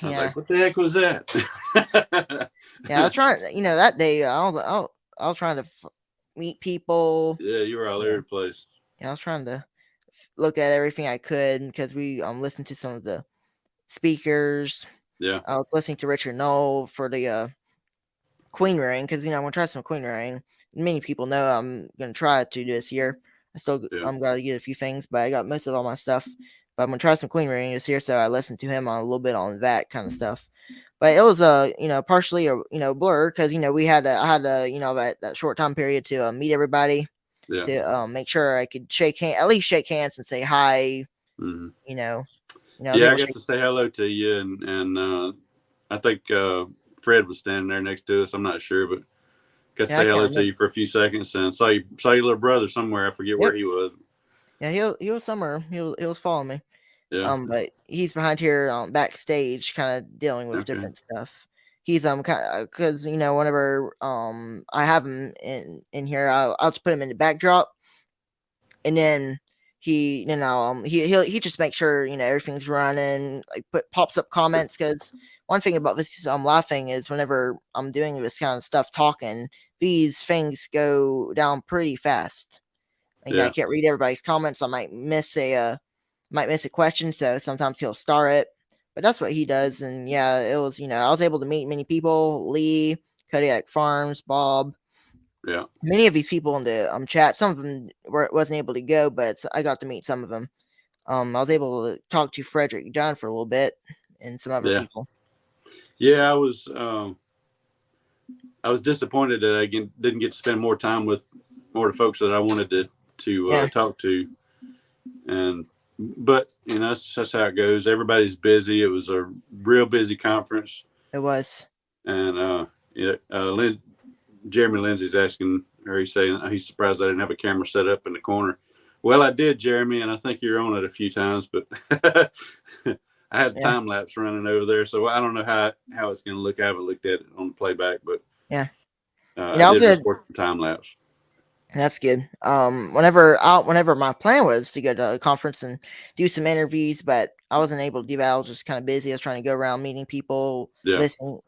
I was yeah, like, "What the heck was that?" yeah. I was trying, that day. I was trying to meet people. Yeah, you were all over Yeah, the place. yeah. I was trying to look at everything I could because we listened to some of the speakers. Yeah, I was listening to Richard Knoll for the queen ring because I want to try some queen ring. Many people know I'm gonna try to this year. yeah, I'm gotta get a few things, but I got most of all my stuff. But I'm gonna try some queen ring this year, so I listened to him on a little bit on that kind of stuff. But it was partially a blur because I had that short time period to meet everybody yeah. to make sure I could at least shake hands and say hi. Hmm. You know, I was Yeah, I able to got shake. to say hello to you, and I think Fred was standing there next to us. I'm not sure, but got to Yeah, I say can't hello to remember. you for a few seconds, and saw your little brother somewhere. I forget where Yep. he was. Yeah, he was somewhere. He was following me. Yeah. But he's behind here backstage, kind of dealing with Okay. different stuff. He's kind of because whenever I have him in here, I'll just put him in the backdrop, and then he just makes sure everything's running. Like pops up comments because one thing about this laughing is whenever I'm doing this kind of stuff talking, these things go down pretty fast. I Yeah. can't read everybody's comments. I might miss a question, so sometimes he'll star it. But that's what he does, and yeah, it was I was able to meet many people: Lee, Kodiak Farms, Bob, Yeah. many of these people in the chat. Some of them wasn't able to go, but I got to meet some of them. I was able to talk to Frederick Dunn for a little bit, and some other Yeah. people. Yeah. I was disappointed that didn't get to spend more time with more of the folks that I wanted to Yeah, talk to, and but that's how it goes. Everybody's busy. It was a real busy conference, it was. and yeah, Jeremy Lindsay's asking, or he's saying he's surprised I didn't have a camera set up in the corner. Well, I did, Jeremy, and I think you're on it a few times, but I had Yeah, time lapse running over there, so I don't know how it's going to look. I haven't looked at it on the playback, but yeah. I I was did gonna. record some time lapse. That's good. Whenever my plan was to go to a conference and do some interviews, but I wasn't able to do that. I was just kind of busy. I was trying to go around meeting people, Yeah, listening.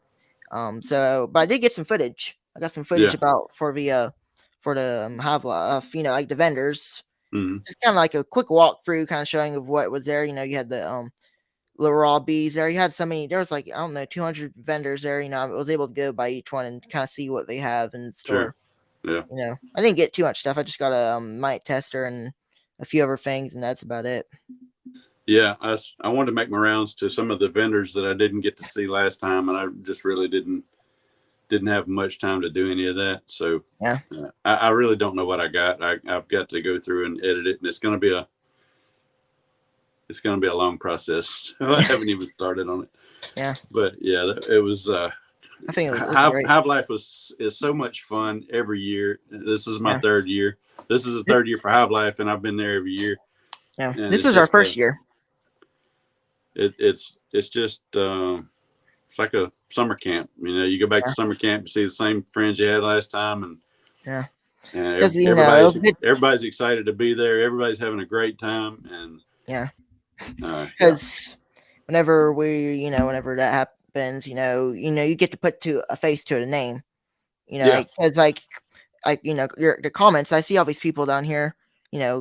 But I did get some footage. I got some footage yeah, about for the Hive Life, like the vendors. mm-hmm. Just kind of like a quick walkthrough, kind of showing of what was there. You had the little raw bees there. You had so many. There was like I don't know 200 vendors there. I was able to go by each one and kind of see what they have in the Sure, store. yeah, I didn't get too much stuff. I just got a mic tester and a few other things, and that's about it. yeah. I wanted to make my rounds to some of the vendors that I didn't get to see last time, and I just really didn't have much time to do any of that. So Yeah, I really don't know what I got. I've got to go through and edit it, and it's going to be a long process. I haven't even started on it. yeah. But yeah, it was. I think it was great. Hive Life is so much fun every year. This is my Yeah, third year. This is the third year for Hive Life, and I've been there every year. yeah. And This it's is our just first year. it's just it's like a summer camp. You go back to Yeah, summer camp, you see the same friends you had last time, yeah. and Because it was good. everybody's excited to be there. Everybody's having a great time, and Yeah, yeah, because whenever that happens, you get to put to a face to a name. yeah, Because the comments. I see all these people down here,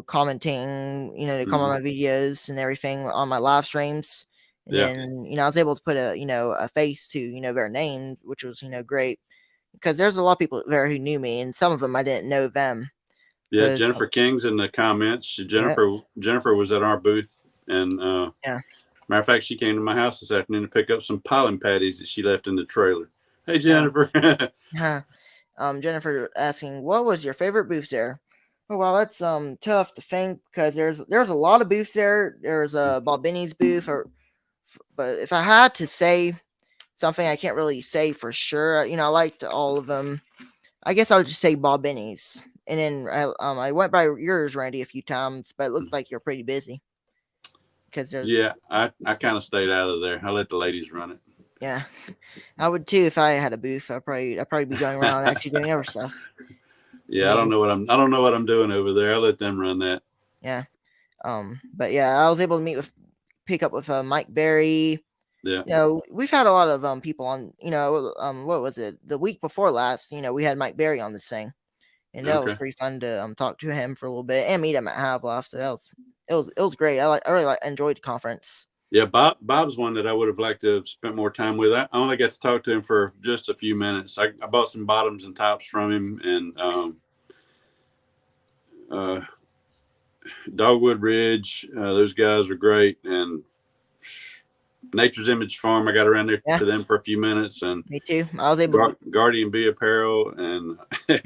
commenting. They comment mm-hmm. on my videos and everything on my live streams. And Yeah, then I was able to put a face to their name, which was great because there's a lot of people there who knew me, and some of them I didn't know them. yeah. So Jennifer King's in the comments. yeah, Jennifer was at our booth, and yeah, matter of fact, she came to my house this afternoon to pick up some pollen patties that she left in the trailer. Hey, yeah. Jennifer. Jennifer asking, what was your favorite booth there? Oh wow, that's tough to think because there's a lot of booths there. There's a Bob Benny's booth, but if I had to say something, I can't really say for sure. I liked all of them. I guess I would just say Bob Benny's. And then I went by yours, Randy, a few times, but it looked like you're pretty busy because there's Yeah, I kind of stayed out of there. I let the ladies run it. yeah, I would too if I had a booth. I'd probably be going around actually doing other stuff. Yeah, I Maybe don't know what I'm doing over there. I let them run that. yeah. But yeah, I was able to pick up with Mike Berry. Yeah. We've had a lot of people on. What was it? The week before last. We had Mike Berry on this thing, and that was Okay. pretty fun to talk to him for a little bit and meet him at Haveloft. So it was great. I really enjoyed the conference. Yeah, Bob's one that I would have liked to have spent more time with. I only got to talk to him for just a few minutes. I bought some bottoms and tops from him, and Dogwood Ridge. Those guys are great, and Nature's Image Farm. I got around there Yeah, to them for a few minutes, and me too. I was able to. Guardian Bee Apparel, and a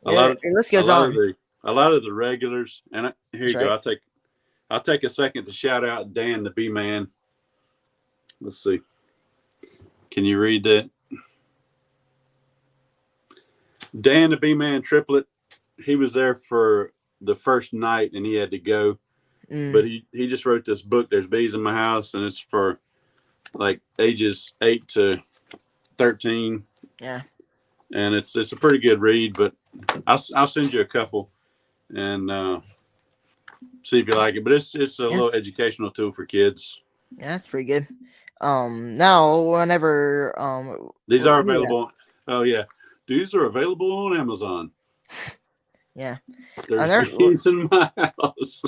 Yeah, lot of the list goes on. a lot of the regulars. And here That's you go. right. I'll take a second to shout out Dan the Bee Man. Let's see. Can you read that? Dan the Bee Man triplet. He was there for the first night and he had to go. But he just wrote this book, There's Bees in My House, and it's for like ages 8 to 13. Yeah. And it's a pretty good read, but I'll send you a couple and see if you like it. But it's a little educational tool for kids. Yeah, that's pretty good. Now whenever These are available. Oh yeah, these are available on Amazon. Yeah, There's bees in my house.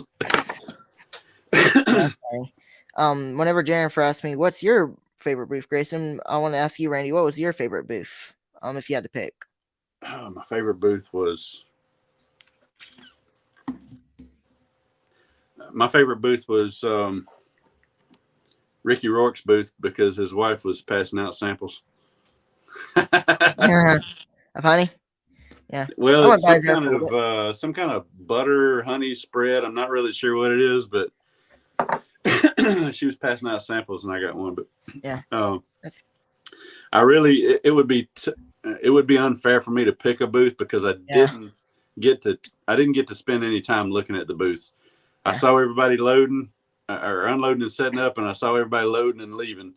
Whenever Jennifer asked me, "What's your favorite booth, Grayson?" I want to ask you, Randy, what was your favorite booth? If you had to pick. My favorite booth was. Ricky Rourke's booth because his wife was passing out samples. Funny. Yeah. Well, it's some kind of butter honey spread. I'm not really sure what it is, but she was passing out samples and I got one. But yeah, it would be unfair for me to pick a booth because I didn't get to spend any time looking at the booths. I saw everybody loading or unloading and setting up, and I saw everybody loading and leaving.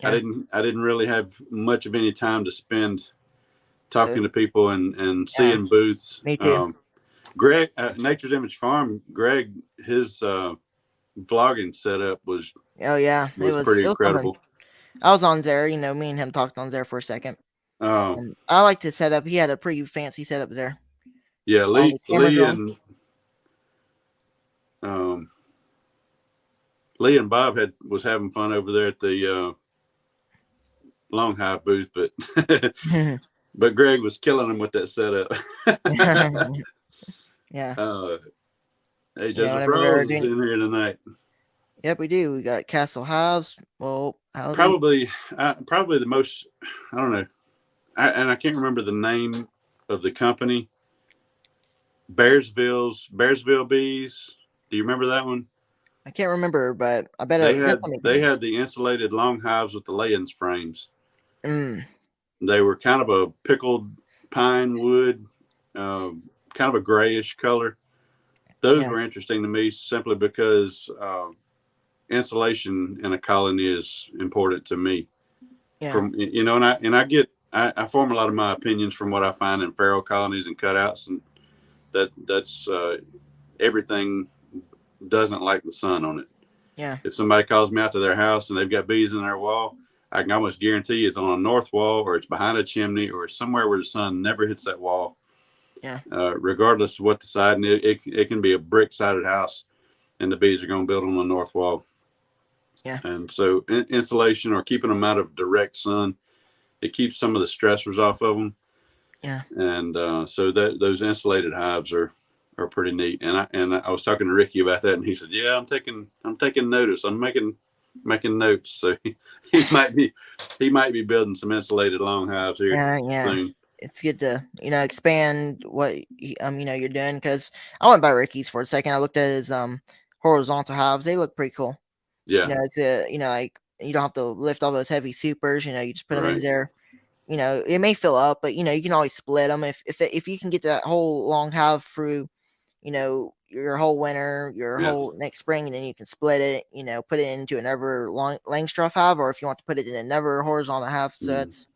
I didn't really have much of any time to spend talking to people and seeing booths. Me too. Greg, Nature's Image Farm, Greg, his vlogging setup was pretty incredible. I was on there, me and him talked on there for a second. And I like to set up. He had a pretty fancy setup there. Yeah, Lee and Bob was having fun over there at the Long Hive booth, but but Greg was killing them with that setup. Yeah. Hey, Joseph Rose is in here tonight. Yep, we do. We got Castle Hives. Well, probably the most. I don't know, I can't remember the name of the company. Bearsville Bees. Do you remember that one? I can't remember, but I bet they had the insulated long hives with the layings frames. Mm. They were kind of a pickled pine wood, kind of a grayish color. Those were interesting to me simply because insulation in a colony is important to me. Yeah. I form a lot of my opinions from what I find in feral colonies and cutouts, and that's everything doesn't like the sun on it. Yeah. If somebody calls me out to their house and they've got bees in their wall, I can almost guarantee it's on a north wall or it's behind a chimney or somewhere where the sun never hits that wall. Yeah. Regardless of what the side, and it can be a brick sided house and the bees are going to build on the north wall. Yeah. And so insulation or keeping them out of direct sun, it keeps some of the stressors off of them. Yeah. And so those insulated hives are pretty neat. And I was talking to Ricky about that, and he said, "Yeah, I'm taking notice. I'm making notes." So he might be building some insulated long hives here soon. it's good to expand what you're doing. Because I went by Ricky's for a second. I looked at his horizontal hives. They look pretty cool. Yeah, It's a like you don't have to lift all those heavy supers. You just put them in right. there. It may fill up, but you can always split them if you can get that whole long hive through your whole winter, your Yeah. whole next spring, and then you can split it, put it into another long Langstroth hive, or if you want to put it in another horizontal hive. So Mm. it's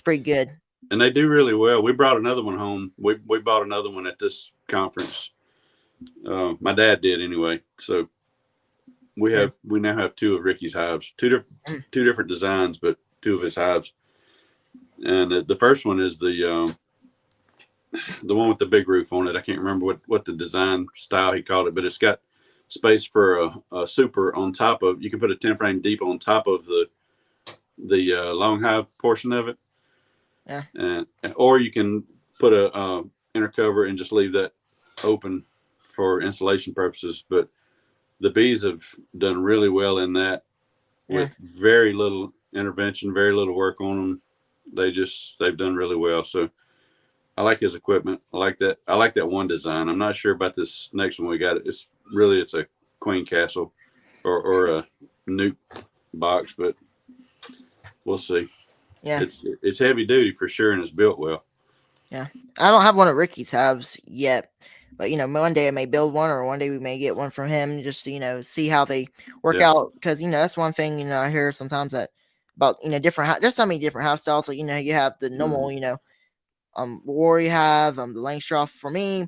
pretty good. And they do really well. We brought another one home. We bought another one at this conference. My dad did anyway. So Yeah. we now have two of Ricky's hives, Mm. two different designs, but two of his hives. And the first one is the one with the big roof on it. I can't remember what the design style he called it, but it's got space for a super on top of. You can put a 10 frame deep on top of the long hive portion of it, Yeah. and or you can put a inner cover and just leave that open for insulation purposes. But the bees have done really well in that Yeah. with very little intervention, very little work on them. They've done really well. So I like his equipment. I like that. I like that one design. I'm not sure about this next one we got. It's a queen castle or a nuke box, but we'll see. Yeah. It's heavy duty for sure, and it's built well. Yeah. I don't have one of Ricky's hives yet. But one day I may build one, or one day we may get one from him, just to see how they work Yeah. out. Because that's one thing I hear sometimes that about different. There's so many different house styles. So you have the Mm-hmm. normal war you have the Langstroth. For me,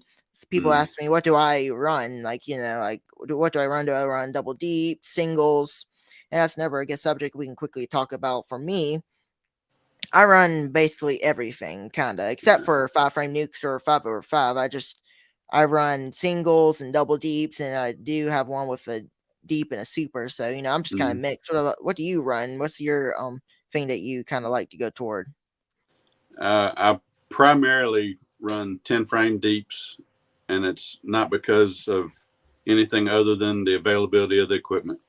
people Mm-hmm. ask me what do I run, like what do I run? Do I run double deep, singles? And that's never a good subject we can quickly talk about. For me, I run basically everything, kinda, except Yeah. for 5 frame nukes or 5 over 5. I run singles and double deeps, and I do have one with a deep and a super. So I'm just kind Mm-hmm. of mixed. What do you run? What's your thing that you kind of like to go toward? I primarily run 10 frame deeps, and it's not because of anything other than the availability of the equipment.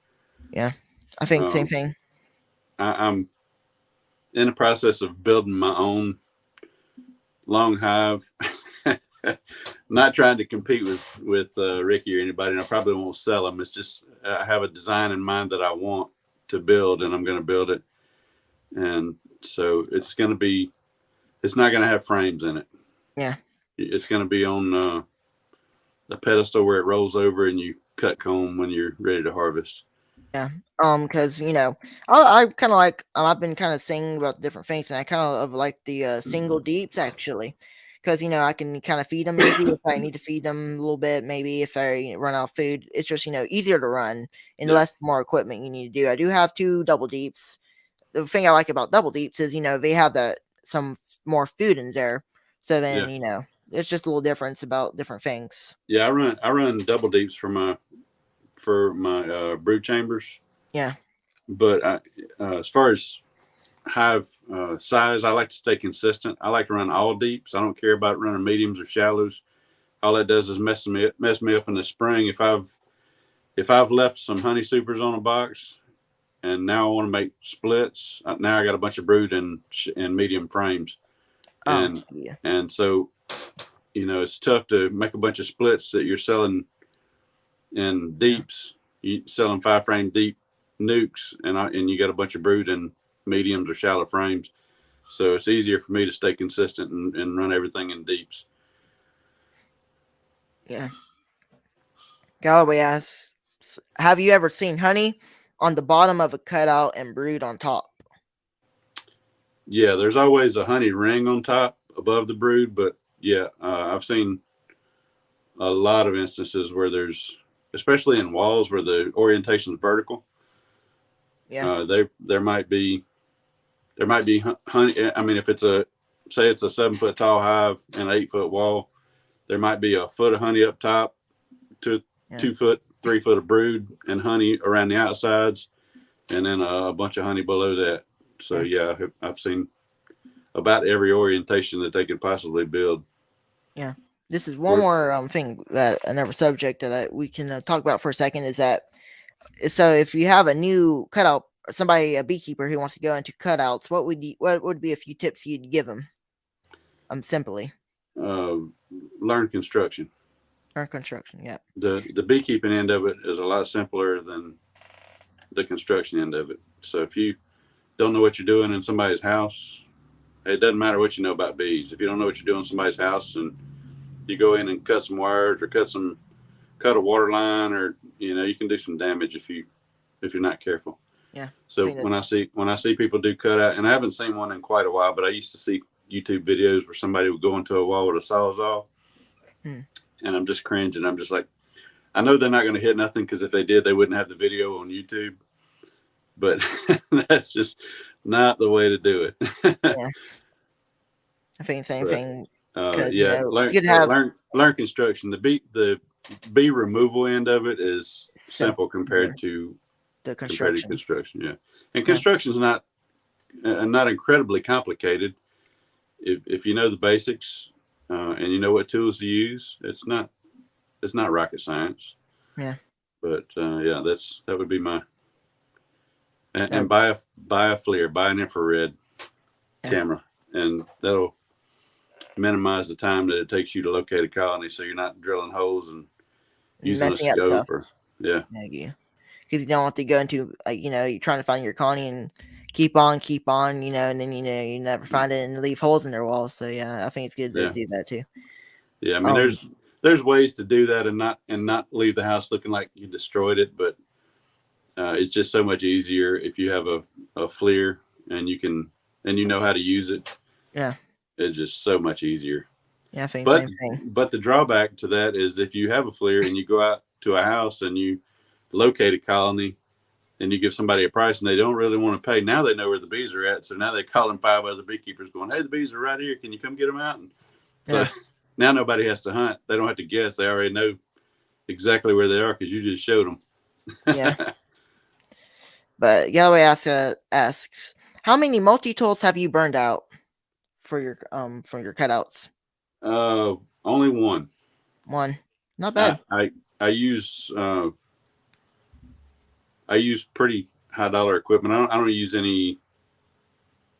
Yeah, I think same Um, thing. I'm in the process of building my own long hive. Not trying to compete with Ricky or anybody, and I probably won't sell them. It's just I have a design in mind that I want to build, and I'm going to build it. And so it's not going to have frames in it. Yeah. It's going to be on the pedestal where it rolls over, and you cut comb when you're ready to harvest. Yeah. Because I kind of like I've been kind of singing about different things, and I kind of like the single deeps actually, because I can kind of feed them easy if I need to feed them a little bit. Maybe if I run out of food, it's just easier to run and Yeah. less more equipment you need to do. I do have 2 double deeps. The thing I like about double deeps is they have some more food in there, so Yeah. then it's just a little difference about different things. Yeah. I run double deeps for my brood chambers, Yeah. but as far as hive size, I like to stay consistent. I like to run all deeps. I don't care about running mediums or shallows. All that does is mess me up in the spring. If I've left some honey supers on a box, and now I want to make splits, now I got a bunch of brood in medium frames, and Yeah. and so it's tough to make a bunch of splits that you're selling in Yeah. deeps. You selling 5 frame deep nukes, and you got a bunch of brood in mediums or shallow frames. So it's easier for me to stay consistent and run everything in deeps. Yeah. Galloway asks, "Have you ever seen honey on the bottom of a cutout and brood on top?" Yeah, there's always a honey ring on top above the brood, but yeah, I've seen a lot of instances where especially in walls where the orientation is vertical. Yeah. There might be honey. I mean, if it's a 7 foot tall hive and an 8 foot wall, there might be a foot of honey up top, two Yeah. 2 foot, 3 foot of brood and honey around the outsides, and then a bunch of honey below that. So Yeah. yeah, I've seen about every orientation that they could possibly build. Yeah. This is one Or more thing that another subject that we can talk about for a second is that so if you have a new cutout, or somebody a beekeeper who wants to go into cutouts, what would be a few tips you'd give them? Simply learn construction. or construction. Yeah. The beekeeping end of it is a lot simpler than the construction end of it. So if you don't know what you're doing in somebody's house, it doesn't matter what you know about bees. If you don't know what you're doing in somebody's house and you go in and cut some wires or cut a water line, or you can do some damage if you're not careful. Yeah. So when I see people do cutout, and I haven't seen one in quite a while, but I used to see YouTube videos where somebody would go into a wall with a sawzall, and I'm just cringing. I'm just like, I know they're not going to hit nothing, because if they did, they wouldn't have the video on YouTube. But that's just not the way to do it. Yeah. I think same thing. Because Yeah, it's good to have learn construction. The bee removal end of it is simple compared to the construction. Yeah, and construction is not incredibly complicated if you know the basics and you know what tools to use. It's not rocket science. Yeah. But yeah, that would be my and buy a FLIR, buy an infrared camera, and that'll minimize the time that it takes you to locate a colony, so you're not drilling holes and using a scope because you don't want to go into you're trying to find your colony and keep on and then you never find it and leave holes in their walls. So yeah, I think it's good to do that too. Yeah, I mean there's ways to do that and not leave the house looking like you destroyed it, but it's just so much easier if you have a FLIR and you know how to use it. Yeah. It's just so much easier. Yeah, I think same thing. But the drawback to that is if you have a FLIR and you go out to a house and you locate a colony and you give somebody a price and they don't really want to pay, now they know where the bees are at. So now they're calling 5 other beekeepers going, hey, the bees are right here. Can you come get them out? And so now nobody has to hunt. They don't have to guess. They already know exactly where they are because you just showed them. Yeah. But Yahweh asks, how many multi-tools have you burned out for your cutouts? Only one. One. Not bad. I use pretty high dollar equipment. I don't use any.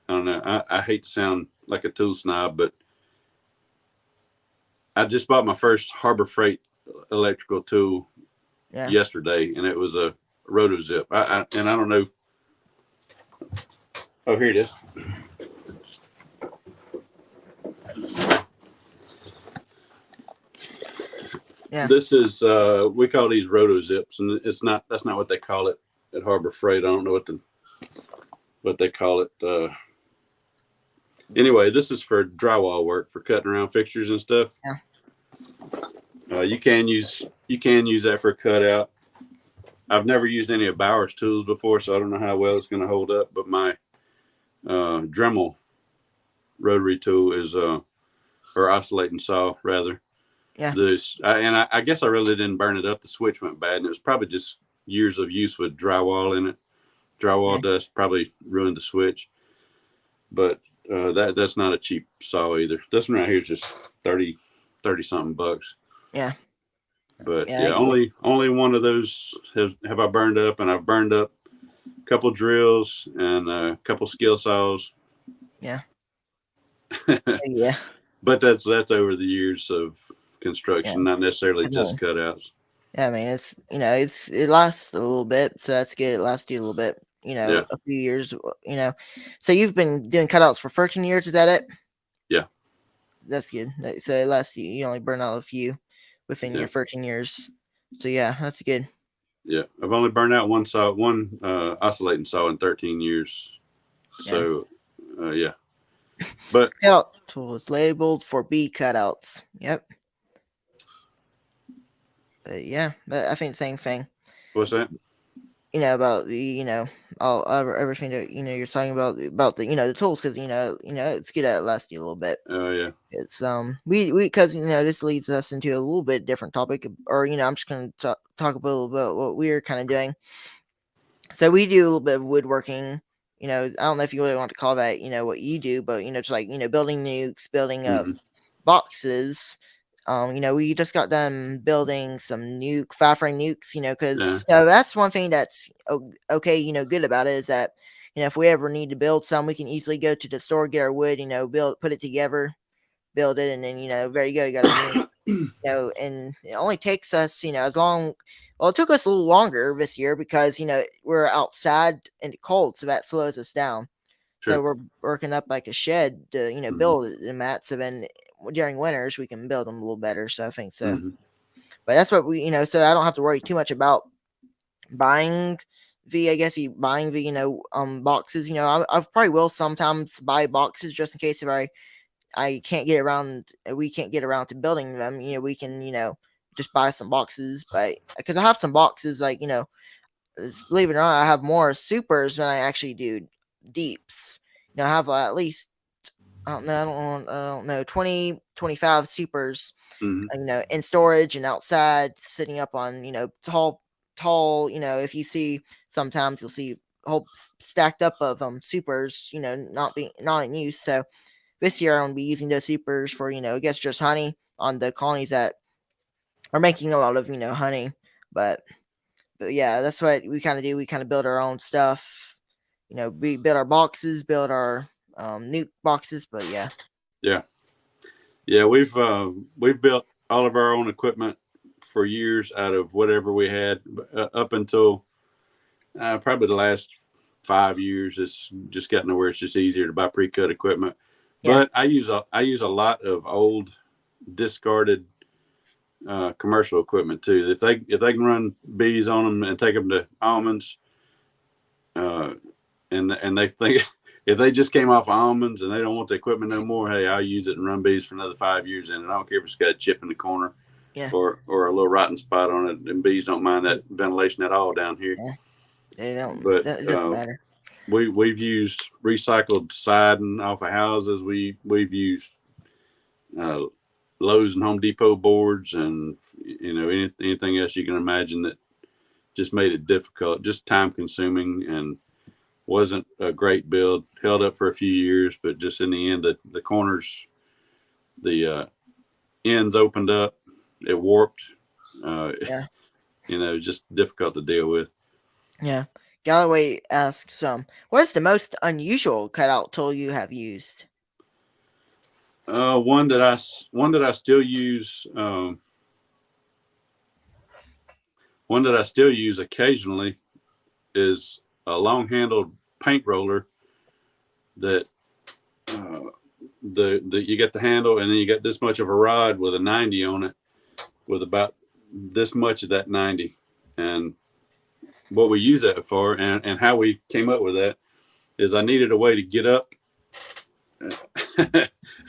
I don't know. I hate to sound like a tool snob, but I just bought my first Harbor Freight electrical tool yesterday, and it was a RotoZip. And I don't know. Oh, here it is. Yeah. This is we call these RotoZips, and that's not what they call it at Harbor Freight. I don't know what they call it. Anyway, this is for drywall work, for cutting around fixtures and stuff. Yeah. You can use that for a cutout. I've never used any of Bauer's tools before, so I don't know how well it's going to hold up. But my Dremel rotary tool is or oscillating saw rather. Yeah. I guess I really didn't burn it up. The switch went bad, and it was probably just years of use with drywall in it. Drywall dust probably ruined the switch. But that's not a cheap saw either. This one right here is just 30 something bucks. Yeah. But only one of those have I burned up, and I've burned up a couple drills and a couple skill saws. Yeah. Yeah. But that's over the years of construction, not necessarily just cutouts. Yeah, I mean it lasts a little bit, so that's good. It lasts you a little bit, a few years, So you've been doing cutouts for 13 years, is that it? Yeah. That's good. So it lasts you only burn out a few within your 13 years. So yeah, that's good. Yeah. I've only burned out one oscillating saw in 13 years. So yeah. But cutout tools labeled for bee cutouts. Yep. But I think the same thing. What's that? About the all everything that you're talking about the the tools, because it's good at last you a little bit. Oh yeah. It's we because this leads us into a little bit different topic, or I'm just going to talk a little bit about what we're kind of doing. So we do a little bit of woodworking. I don't know if you really want to call that what you do, but just like building nukes, building up boxes. We just got done building some McCaffrey nukes, because that's one thing that's okay, good about it is that, if we ever need to build some, we can easily go to the store, get our wood, put it together, build it, and then there you go, you got a new. And it only takes us, as long. Well, it took us a little longer this year because we're outside in the cold, so that slows us down. So Sure. we're working up like a shed to Mm-hmm. build the mats, so then during winters we can build them a little better. So I think so. Mm-hmm. But that's what we so I don't have to worry too much about buying I guess buying the boxes. I probably will sometimes buy boxes just in case if I can't get around, we can't get around to building them. We can just buy some boxes, but because I have some boxes, like believe it or not, I have more supers than I actually do deeps. I have at least I don't know 20 25 supers, Mm-hmm. in storage and outside, sitting up on tall. If you see, sometimes you'll see whole stacked up of supers, not in use. So this year I'm gonna be using those supers for I guess just honey on the colonies that are making a lot of honey. But yeah, that's what we kind of do. We kind of build our own stuff. We build our boxes, build our nuke boxes. But yeah, Yeah. Yeah. We've built all of our own equipment for years out of whatever we had up until probably the last 5 years. It's just gotten to where it's just easier to buy pre-cut equipment. yeah, But I use a lot of old discarded commercial equipment too. If they can run bees on them and take them to almonds, uh, and they think if they just came off almonds and they don't want the equipment no more, hey, I'll use it and run bees for another 5 years in it. I don't care if it's got a chip in the corner yeah, or a little rotten spot on it. And bees don't mind that ventilation at all down here. yeah. They don't. But It doesn't matter. we've used recycled siding off of houses. We've used uh, Lowe's and Home Depot boards, and anything else you can imagine that just made it difficult, just time consuming, and wasn't a great build. Held up for a few years, but just in the end, the corners, the ends opened up, it warped. Uh, Yeah, just difficult to deal with. yeah. Galloway asks, what is the most unusual cutout tool you have used? One that I still use. One that I still use occasionally is a long handled paint roller that uh, the you get the handle and then you got this much of a rod with a 90 on it with about this much of that 90. And what we use that for and how we came up with that is I needed a way to get up.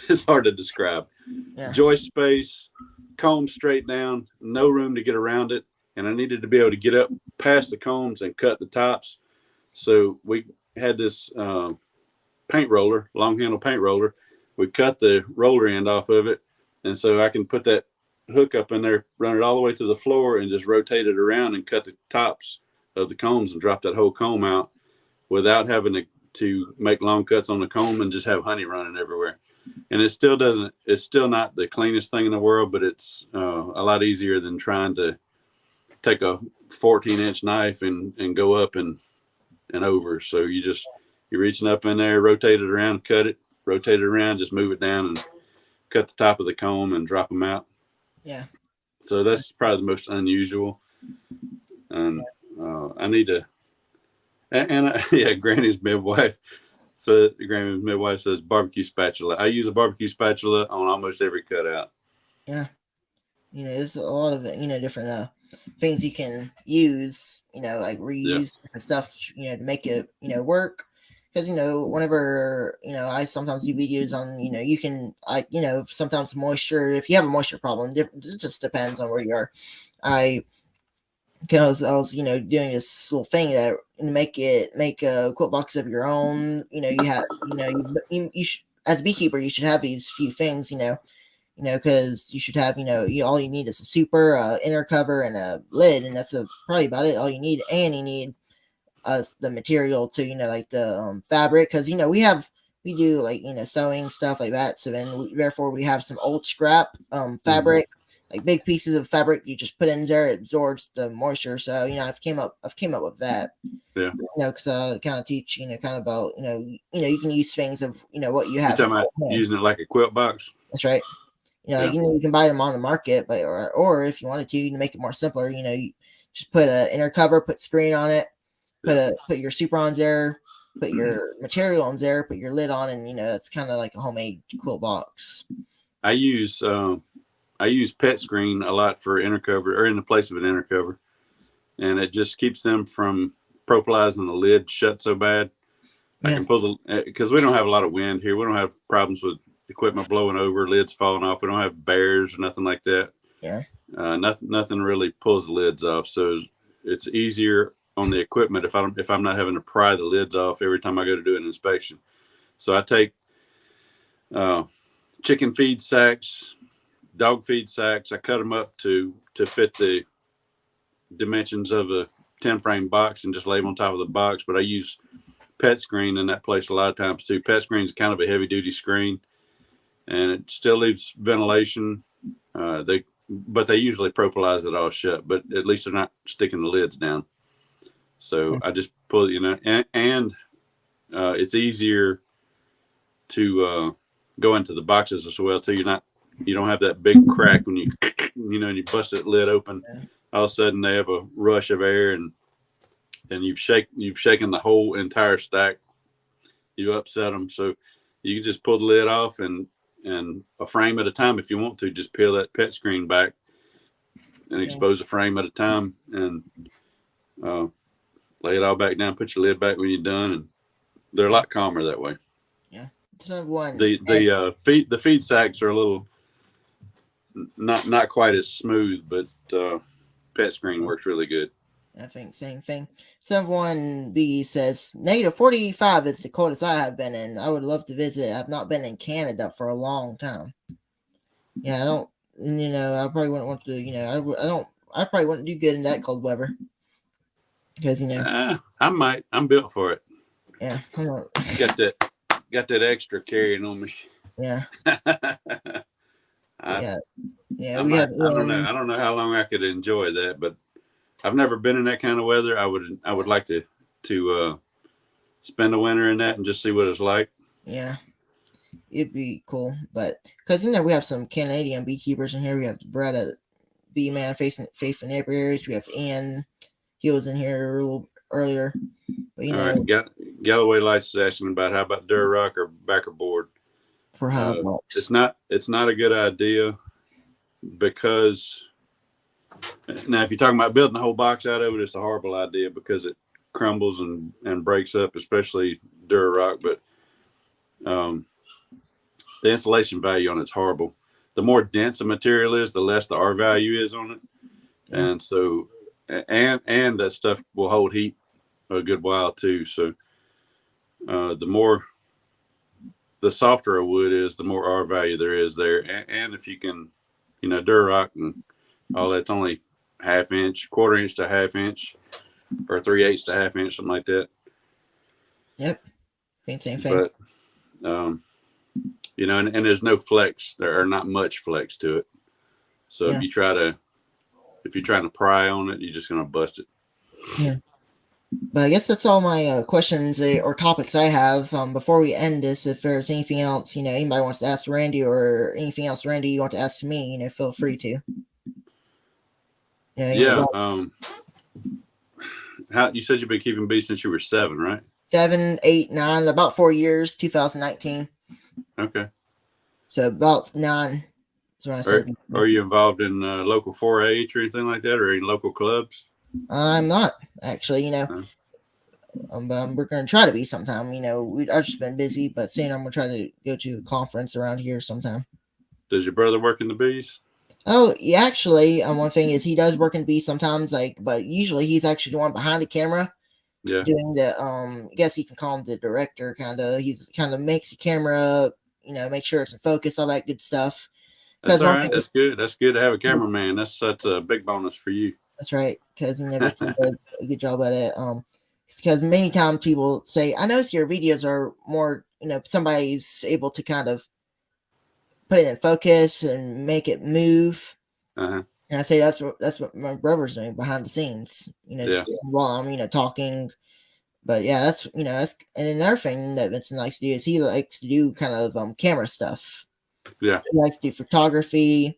It's hard to describe. Yeah, Joist space, comb straight down, no room to get around it. And I needed to be able to get up past the combs and cut the tops. So we had this paint roller, long handle paint roller. We cut the roller end off of it. And so I can put that hook up in there, run it all the way to the floor, and just rotate it around and cut the tops of the combs and drop that whole comb out without having to make long cuts on the comb and just have honey running everywhere. And it's still not the cleanest thing in the world, but it's a lot easier than trying to take a 14-inch knife and go up and over. So you're reaching up in there, rotate it around, cut it, rotate it around, just move it down and cut the top of the comb and drop them out. yeah, So that's probably the most unusual. And I need to, yeah, Granny's midwife. So Granny's midwife says barbecue spatula. I use a barbecue spatula on almost every cutout. yeah. There's a lot of different things you can use. Like Yeah. reuse different stuff. To make it work. Because whenever I sometimes do videos on you can sometimes moisture, if you have a moisture problem, it just depends on where you are. Because I was doing this little thing that make a quilt box of your own. You have you should, as a beekeeper, you should have these few things. Because you should have all you need is a super, inner cover, and a lid, and that's probably about it. All you need, and you need the material to like the fabric, because we do like sewing stuff like that. So then therefore we have some old scrap fabric, like big pieces of fabric you just put in there, it absorbs the moisture. So I've came up with that. Yeah. Because I kind of teach kind of about you can use things of what you You have. talking about using it like a quilt box? That's right. Like, you can buy them on the market, but or if you wanted to, you can make it more simpler. You just put an inner cover, put screen on it, put your super on there, put your material on there, put your lid on, and that's kind of like a homemade quilt box. I use pet screen a lot for inner cover, or in the place of an inner cover, and it just keeps them from propolizing the lid shut so bad. I can pull because we don't have a lot of wind here. We don't have problems with equipment blowing over, lids falling off. We don't have bears or nothing like that. Yeah. Nothing really pulls the lids off, so it's easier on the equipment if I'm not having to pry the lids off every time I go to do an inspection. So I take chicken feed sacks, dog feed sacks. I cut them up to fit the dimensions of a 10 frame box and just lay them on top of the box. But I use pet screen in that place a lot of times too. Pet screen is kind of a heavy duty screen, and it still leaves ventilation. But they usually propolize it all shut, but at least they're not sticking the lids down. So I just pull, and it's easier to go into the boxes as well too. You don't have that big crack when you bust that lid open. All of a sudden they have a rush of air, and you've shaken the whole entire stack. You upset them, so you can just pull the lid off and a frame at a time. If you want to, just peel that pet screen back and expose a frame at a time, and lay it all back down. Put your lid back when you're done, and they're a lot calmer that way. Yeah. One. The feed sacks are a little not quite as smooth, but pet screen works really good. I think same thing. 71B says -45 is the coldest I have been in. I would love to visit. I've not been in Canada for a long time. Yeah, I don't. I probably wouldn't want to. I probably wouldn't do good in that cold weather. Because I might. I'm built for it. Yeah. Got that extra carrying on me. Yeah. Yeah. Yeah. I don't know. I don't know how long I could enjoy that, but I've never been in that kind of weather. I would like to spend a winter in that and just see what it's like. Yeah, it'd be cool. But because we have some Canadian beekeepers in here. We have Brett at Bee Man Faith and Neighbor Areas. We have Ian. He was in here a little earlier. But right. Galloway Lights is asking about how about Durock or backer board for hot box. It's not a good idea because. Now, if you're talking about building the whole box out of it, it's a horrible idea because it crumbles and breaks up, especially Durock. But the insulation value on it's horrible. The more dense a material is, the less the R value is on it. Yeah. And so, and that stuff will hold heat a good while too. So the softer a wood is, the more R value there is there. And if you can, Durock and all that's only ½ inch, quarter inch to ½ inch, or 3/8 to ½ inch, something like that. Yep. Same thing. But, and there's no flex, there are not much flex to it. So if you're trying to pry on it, you're just going to bust it. Yeah. But I guess that's all my questions or topics I have. Before we end this, if there's anything else, anybody wants to ask Randy or anything else, Randy, you want to ask me, feel free to. Yeah. You said you've been keeping bees since you were 7, right? 7, 8, 9, about 4 years, 2019. Okay. So about 9 is when I started. Are you involved in local 4-H or anything like that, or any local clubs? I'm not actually. We're going to try to be sometime. I've just been busy, but saying I'm going to try to go to a conference around here sometime. Does your brother work in the bees? Oh, yeah, actually, one thing is he does work in bees sometimes, but usually he's actually the one behind the camera. Yeah. Doing the I guess you can call him the director, he's kind of makes the camera, make sure it's in focus, all that good stuff. That's all right. That's good. That's good to have a cameraman. That's a big bonus for you. That's right, because Vincent does a good job at it. Because many times people say, I notice your videos are more, somebody's able to kind of put it in focus and make it move. Uh-huh. And I say that's what my brother's doing behind the scenes, while I'm, talking. But yeah, that's and another thing that Vincent likes to do is he likes to do kind of camera stuff. Yeah. He likes to do photography.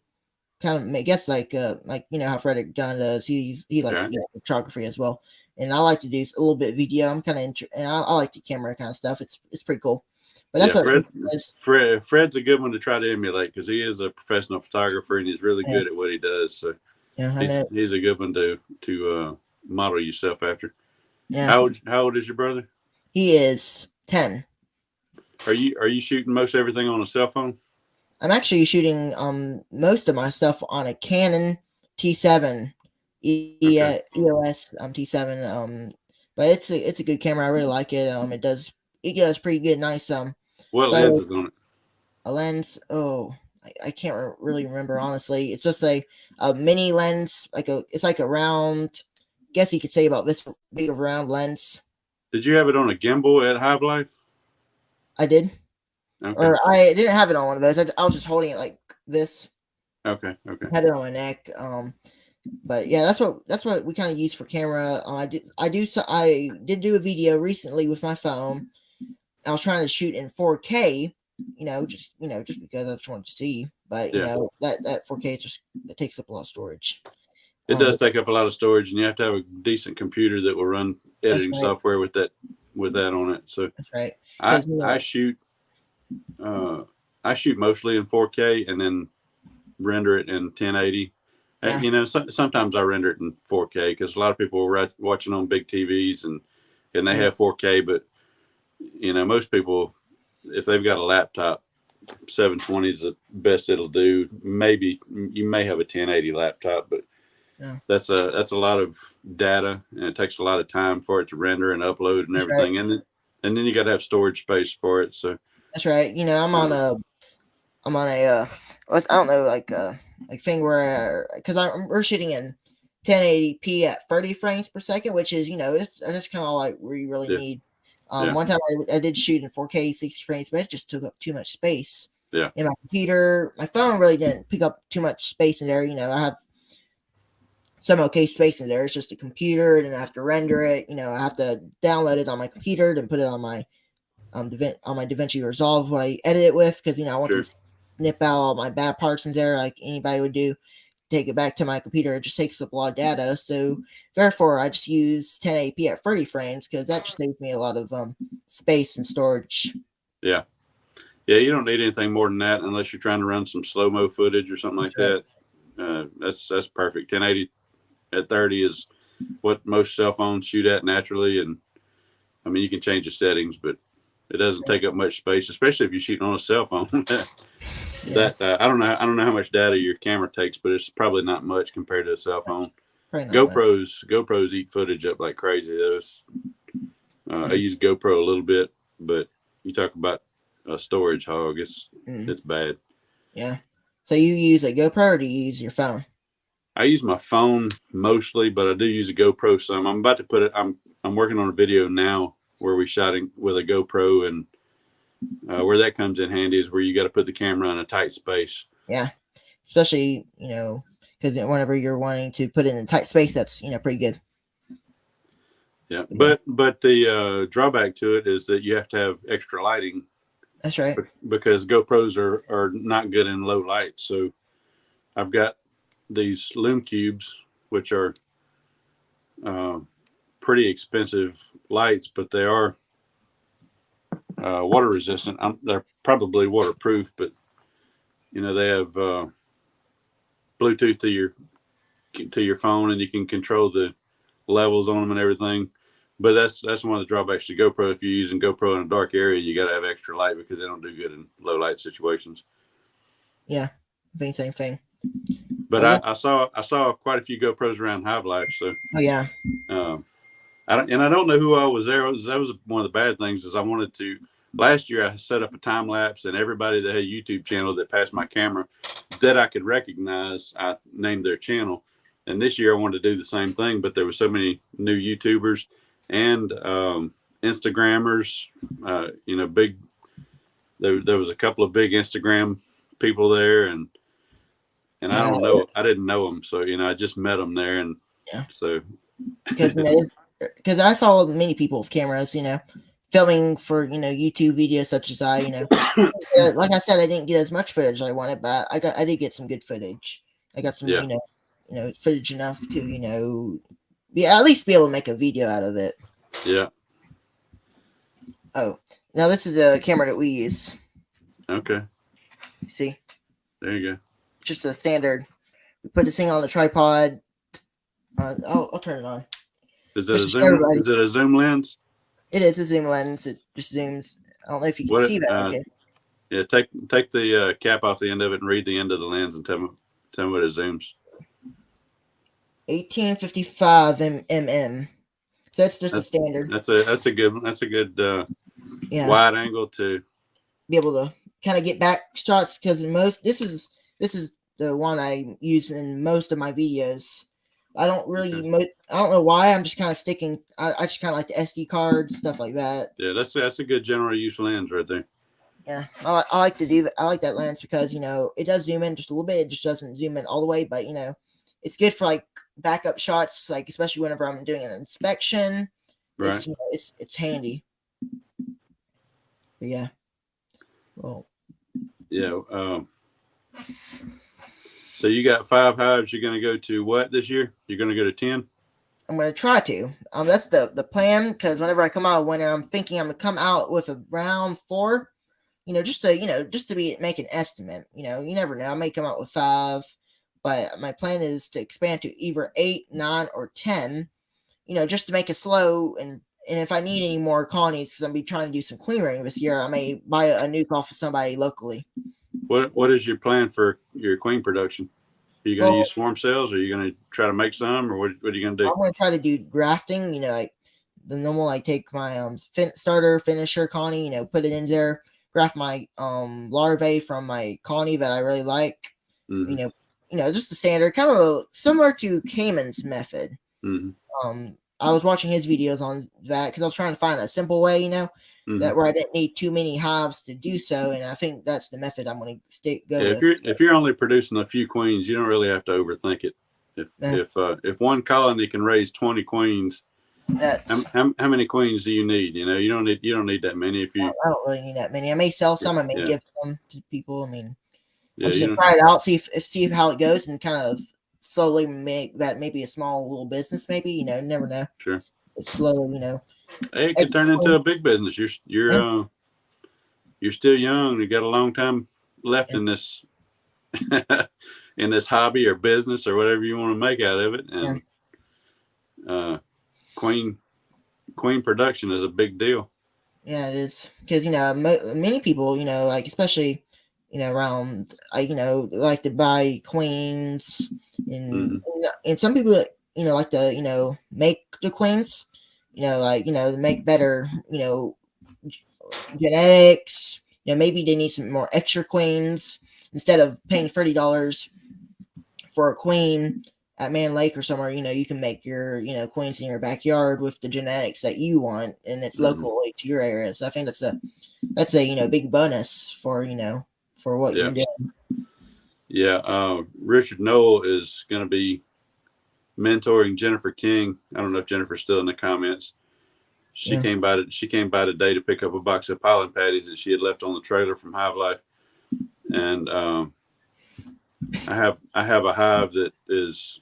Kind of, I guess, like how Frederick John does. He likes to do photography as well, and I like to do a little bit of video. I'm kind of and I like the camera kind of stuff. It's pretty cool. But that's what Fred's a good one to try to emulate because he is a professional photographer and he's really good at what he does. So he's a good one to model yourself after. Yeah. How old is your brother? He is 10. Are you shooting most everything on a cell phone? I'm actually shooting most of my stuff on a Canon T7 EOS T7 but it's a good camera. I really like it. It does pretty good, nice what lens is on it? A lens. Oh, I can't really remember, honestly. It's just a mini lens, it's like a round. Guess you could say about this big of a round lens. Did you have it on a gimbal at Hive Life? I did. Okay. Or I didn't have it on one of those. I was just holding it like this. Okay. I had it on my neck. But yeah, that's what we kind of use for camera. I did do a video recently with my phone. I was trying to shoot in 4K, just because I just wanted to see. But that 4K it takes up a lot of storage. It does take up a lot of storage, and you have to have a decent computer that will run editing software with that on it. So that's right. I shoot mostly in 4K and then render it in 1080. Yeah. And, sometimes I render it in 4K because a lot of people are watching on big TVs and they have 4K, but most people, if they've got a laptop, 720 is the best it'll do. Maybe you may have a 1080 laptop, but that's a lot of data, and it takes a lot of time for it to render and upload and everything. Right. And then you got to have storage space for it. So that's right. I'm on a I don't know, like thing where we're shooting in 1080p at 30 frames per second, which is that's kind of like where you really need. One time I did shoot in 4K 60 frames, but it just took up too much space. Yeah. In my computer, my phone really didn't pick up too much space in there. I have some okay space in there. It's just a computer, and I have to render it. I have to download it on my computer, then put it on my DaVinci Resolve, what I edit it with, because I want to snip out all my bad parts in there, like anybody would do. Take it back to my computer. It just takes up a lot of data, so therefore I just use 1080p at 30 frames because that just saves me a lot of space and storage. Yeah, you don't need anything more than that unless you're trying to run some slow-mo footage or something like that. That's perfect. 1080 at 30 is what most cell phones shoot at naturally, and I mean you can change the settings, but it doesn't take up much space, especially if you're shooting on a cell phone. That I don't know how much data your camera takes, but it's probably not much compared to a cell phone. GoPros eat footage up like crazy. I use GoPro a little bit, but you talk about a storage hog, it's bad. Yeah. So you use a GoPro, or do you use your phone? I use my phone mostly, but I do use a GoPro some. I'm about to put it. I'm working on a video now where we shot with a GoPro, and where that comes in handy is where you got to put the camera in a tight space. Yeah, especially because whenever you're wanting to put it in a tight space, that's pretty good. Yeah, but the drawback to it is that you have to have extra lighting. That's right. Because GoPros are not good in low light. So I've got these Lume Cubes, which are pretty expensive lights, but they are water resistant. They're probably waterproof, but they have Bluetooth to your phone, and you can control the levels on them and everything. But that's one of the drawbacks to GoPro. If you're using GoPro in a dark area, you got to have extra light because they don't do good in low light situations. Yeah, same thing. But I saw quite a few GoPros around Hive Life. So yeah. I don't know who all was there. That was one of the bad things is I wanted to. Last year I set up a time lapse, and everybody that had a YouTube channel that passed my camera that I could recognize, I named their channel. And this year I wanted to do the same thing, but there were so many new YouTubers and Instagrammers. Big. There was a couple of big Instagram people there, and I don't know. I didn't know them, so I just met them there, and so because I saw many people with cameras, filming for YouTube videos such as like I said, I didn't get as much footage as I wanted, but I did get some good footage. I got some Yeah. footage enough to at least be able to make a video out of it. Yeah. Oh, now this is the camera that we use. Okay. See, there you go. Just a standard. We put this thing on the tripod. I'll turn it on. Is it a zoom? Is it a zoom lens? It is a zoom lens. It just zooms. I don't know if you can see that. Okay. Yeah, take the cap off the end of it and read the end of the lens and tell me what it zooms. 1855 mm. So that's just a standard. That's a good wide angle to be able to kind of get back shots, because this is the one I use in most of my videos. I don't really I don't know why. I'm just kind of sticking. I just kind of like the SD card stuff like that. Yeah, that's a good general use lens right there. Yeah, I like to do that. I like that lens because it does zoom in just a little bit. It just doesn't zoom in all the way, but it's good for like backup shots, like especially whenever I'm doing an inspection. Right. It's handy. But yeah. Well. Yeah. So you got 5 hives. You're going to go to what this year? You're going to go to 10? I'm going to try to. That's the plan, because whenever I come out of winter, I'm thinking I'm going to come out with around 4. Just to make an estimate. You never know. I may come out with 5, but my plan is to expand to either 8, 9, or 10. Just to make it slow, and if I need any more colonies, because I'm be trying to do some queen rearing this year, I may buy a nuke off of somebody locally. What is your plan for your queen production? Are you going to use swarm cells, or are you going to try to make some, or what are you going to do? I'm going to try to do grafting. Like the normal, I take my starter finisher colony, put it in there, graft my larvae from my colony that I really like. Mm-hmm. Just the standard, kind of similar to Cayman's method. Mm-hmm. I was watching his videos on that because I was trying to find a simple way, mm-hmm. that where I didn't need too many hives to do so, and I think that's the method I'm going to go with. If you're only producing a few queens, you don't really have to overthink it. If one colony can raise 20 queens, how many queens do you need? You don't need that many. I don't really need that many. I may sell some. I may give some to people. I mean, I'm just gonna try it out, see how it goes, and kind of slowly make that maybe a small little business. Maybe you never know. Sure. It's slow, Hey, it could turn into a big business. You're still young. You got a long time left in this in this hobby or business or whatever you want to make out of it. And queen production is a big deal. Yeah, it is, because many people like, especially around like to buy queens, and and some people like to make the queens, make better genetics. Maybe they need some more extra queens instead of paying $30 for a queen at Man Lake or somewhere. You can make your queens in your backyard with the genetics that you want, and it's locally to your area. So I think that's a big bonus for for what you're doing. Yeah, Richard Noel is going to be mentoring Jennifer King. I don't know if Jennifer's still in the comments. She came by today to pick up a box of pollen patties that she had left on the trailer from Hive Life, and I have a hive that is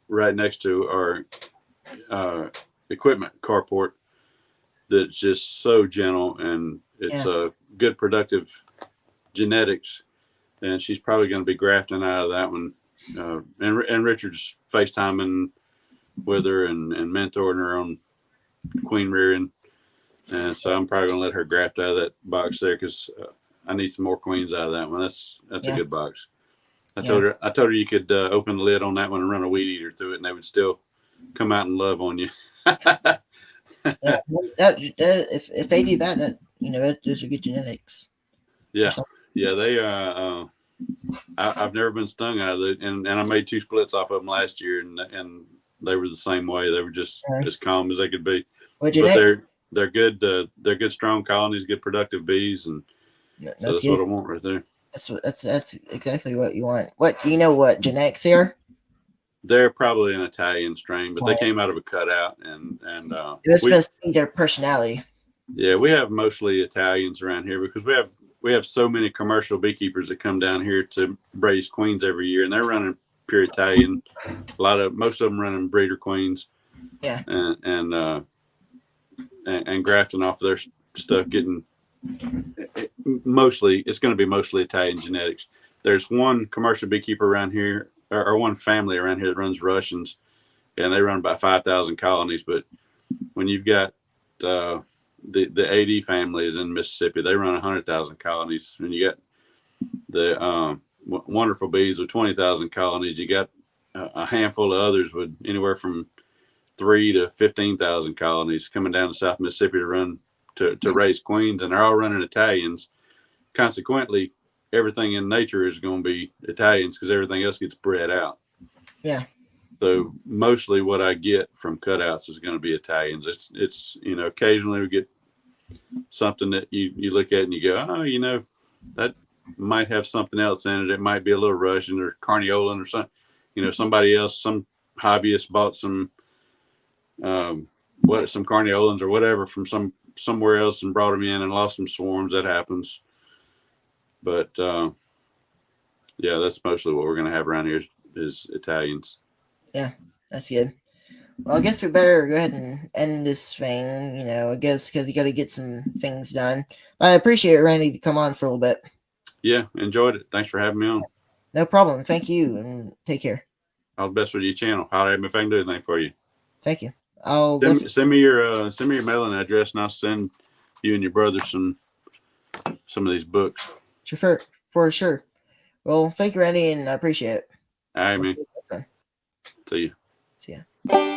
right next to our equipment carport that's just so gentle, and it's a good productive genetics, and she's probably going to be grafting out of that one. And Richard's FaceTiming with her and mentoring her on queen rearing, and so I'm probably going to let her graft out of that box there, because I need some more queens out of that one. That's a good box. I told her you could open the lid on that one and run a weed eater through it, and they would still come out and love on you. If they do that, those are good genetics. Yeah, they I've never been stung out of it, and I made 2 splits off of them last year, and they were the same way. They were just as calm as they could be. But they're good. They're good, strong colonies, good productive bees, and that's what I want right there. That's exactly what you want. What do you know? What genetics they are? They're probably an Italian strain, but they came out of a cutout, and it's supposed to be their personality. Yeah, we have mostly Italians around here because we have so many commercial beekeepers that come down here to raise queens every year, and they're running pure Italian. Most of them running breeder queens, Yeah. And grafting off their stuff. Getting mostly, it's going to be mostly Italian genetics. There's one commercial beekeeper around here, or one family around here that runs Russians, and they run about 5,000 colonies. But when you've got the AD families in Mississippi, they run 100,000 colonies, and you got the wonderful bees with 20,000 colonies. You got a handful of others with anywhere from 3 to 15,000 colonies coming down to South Mississippi to run to raise queens, and they're all running Italians. Consequently, everything in nature is going to be Italians because everything else gets bred out. Yeah. So mostly what I get from cutouts is going to be Italians. It's occasionally we get something that you look at and you go, oh, that might have something else in it. It might be a little Russian or Carniolan or something. Somebody else, some hobbyist bought some Carniolans or whatever from somewhere else and brought them in and lost some swarms. That happens. But yeah, that's mostly what we're going to have around here is Italians. Yeah, that's good. Well, I guess we better go ahead and end this thing, I guess, because you got to get some things done. But I appreciate it, Randy, to come on for a little bit. Yeah, enjoyed it. Thanks for having me on. No problem. Thank you, and take care. All the best with your channel. Holler at me if I can do anything for you. Thank you. Send me your mailing address, and I'll send you and your brother some of these books. Sure, for sure. Well, thank you, Randy, and I appreciate it. All right, man. See you. See ya.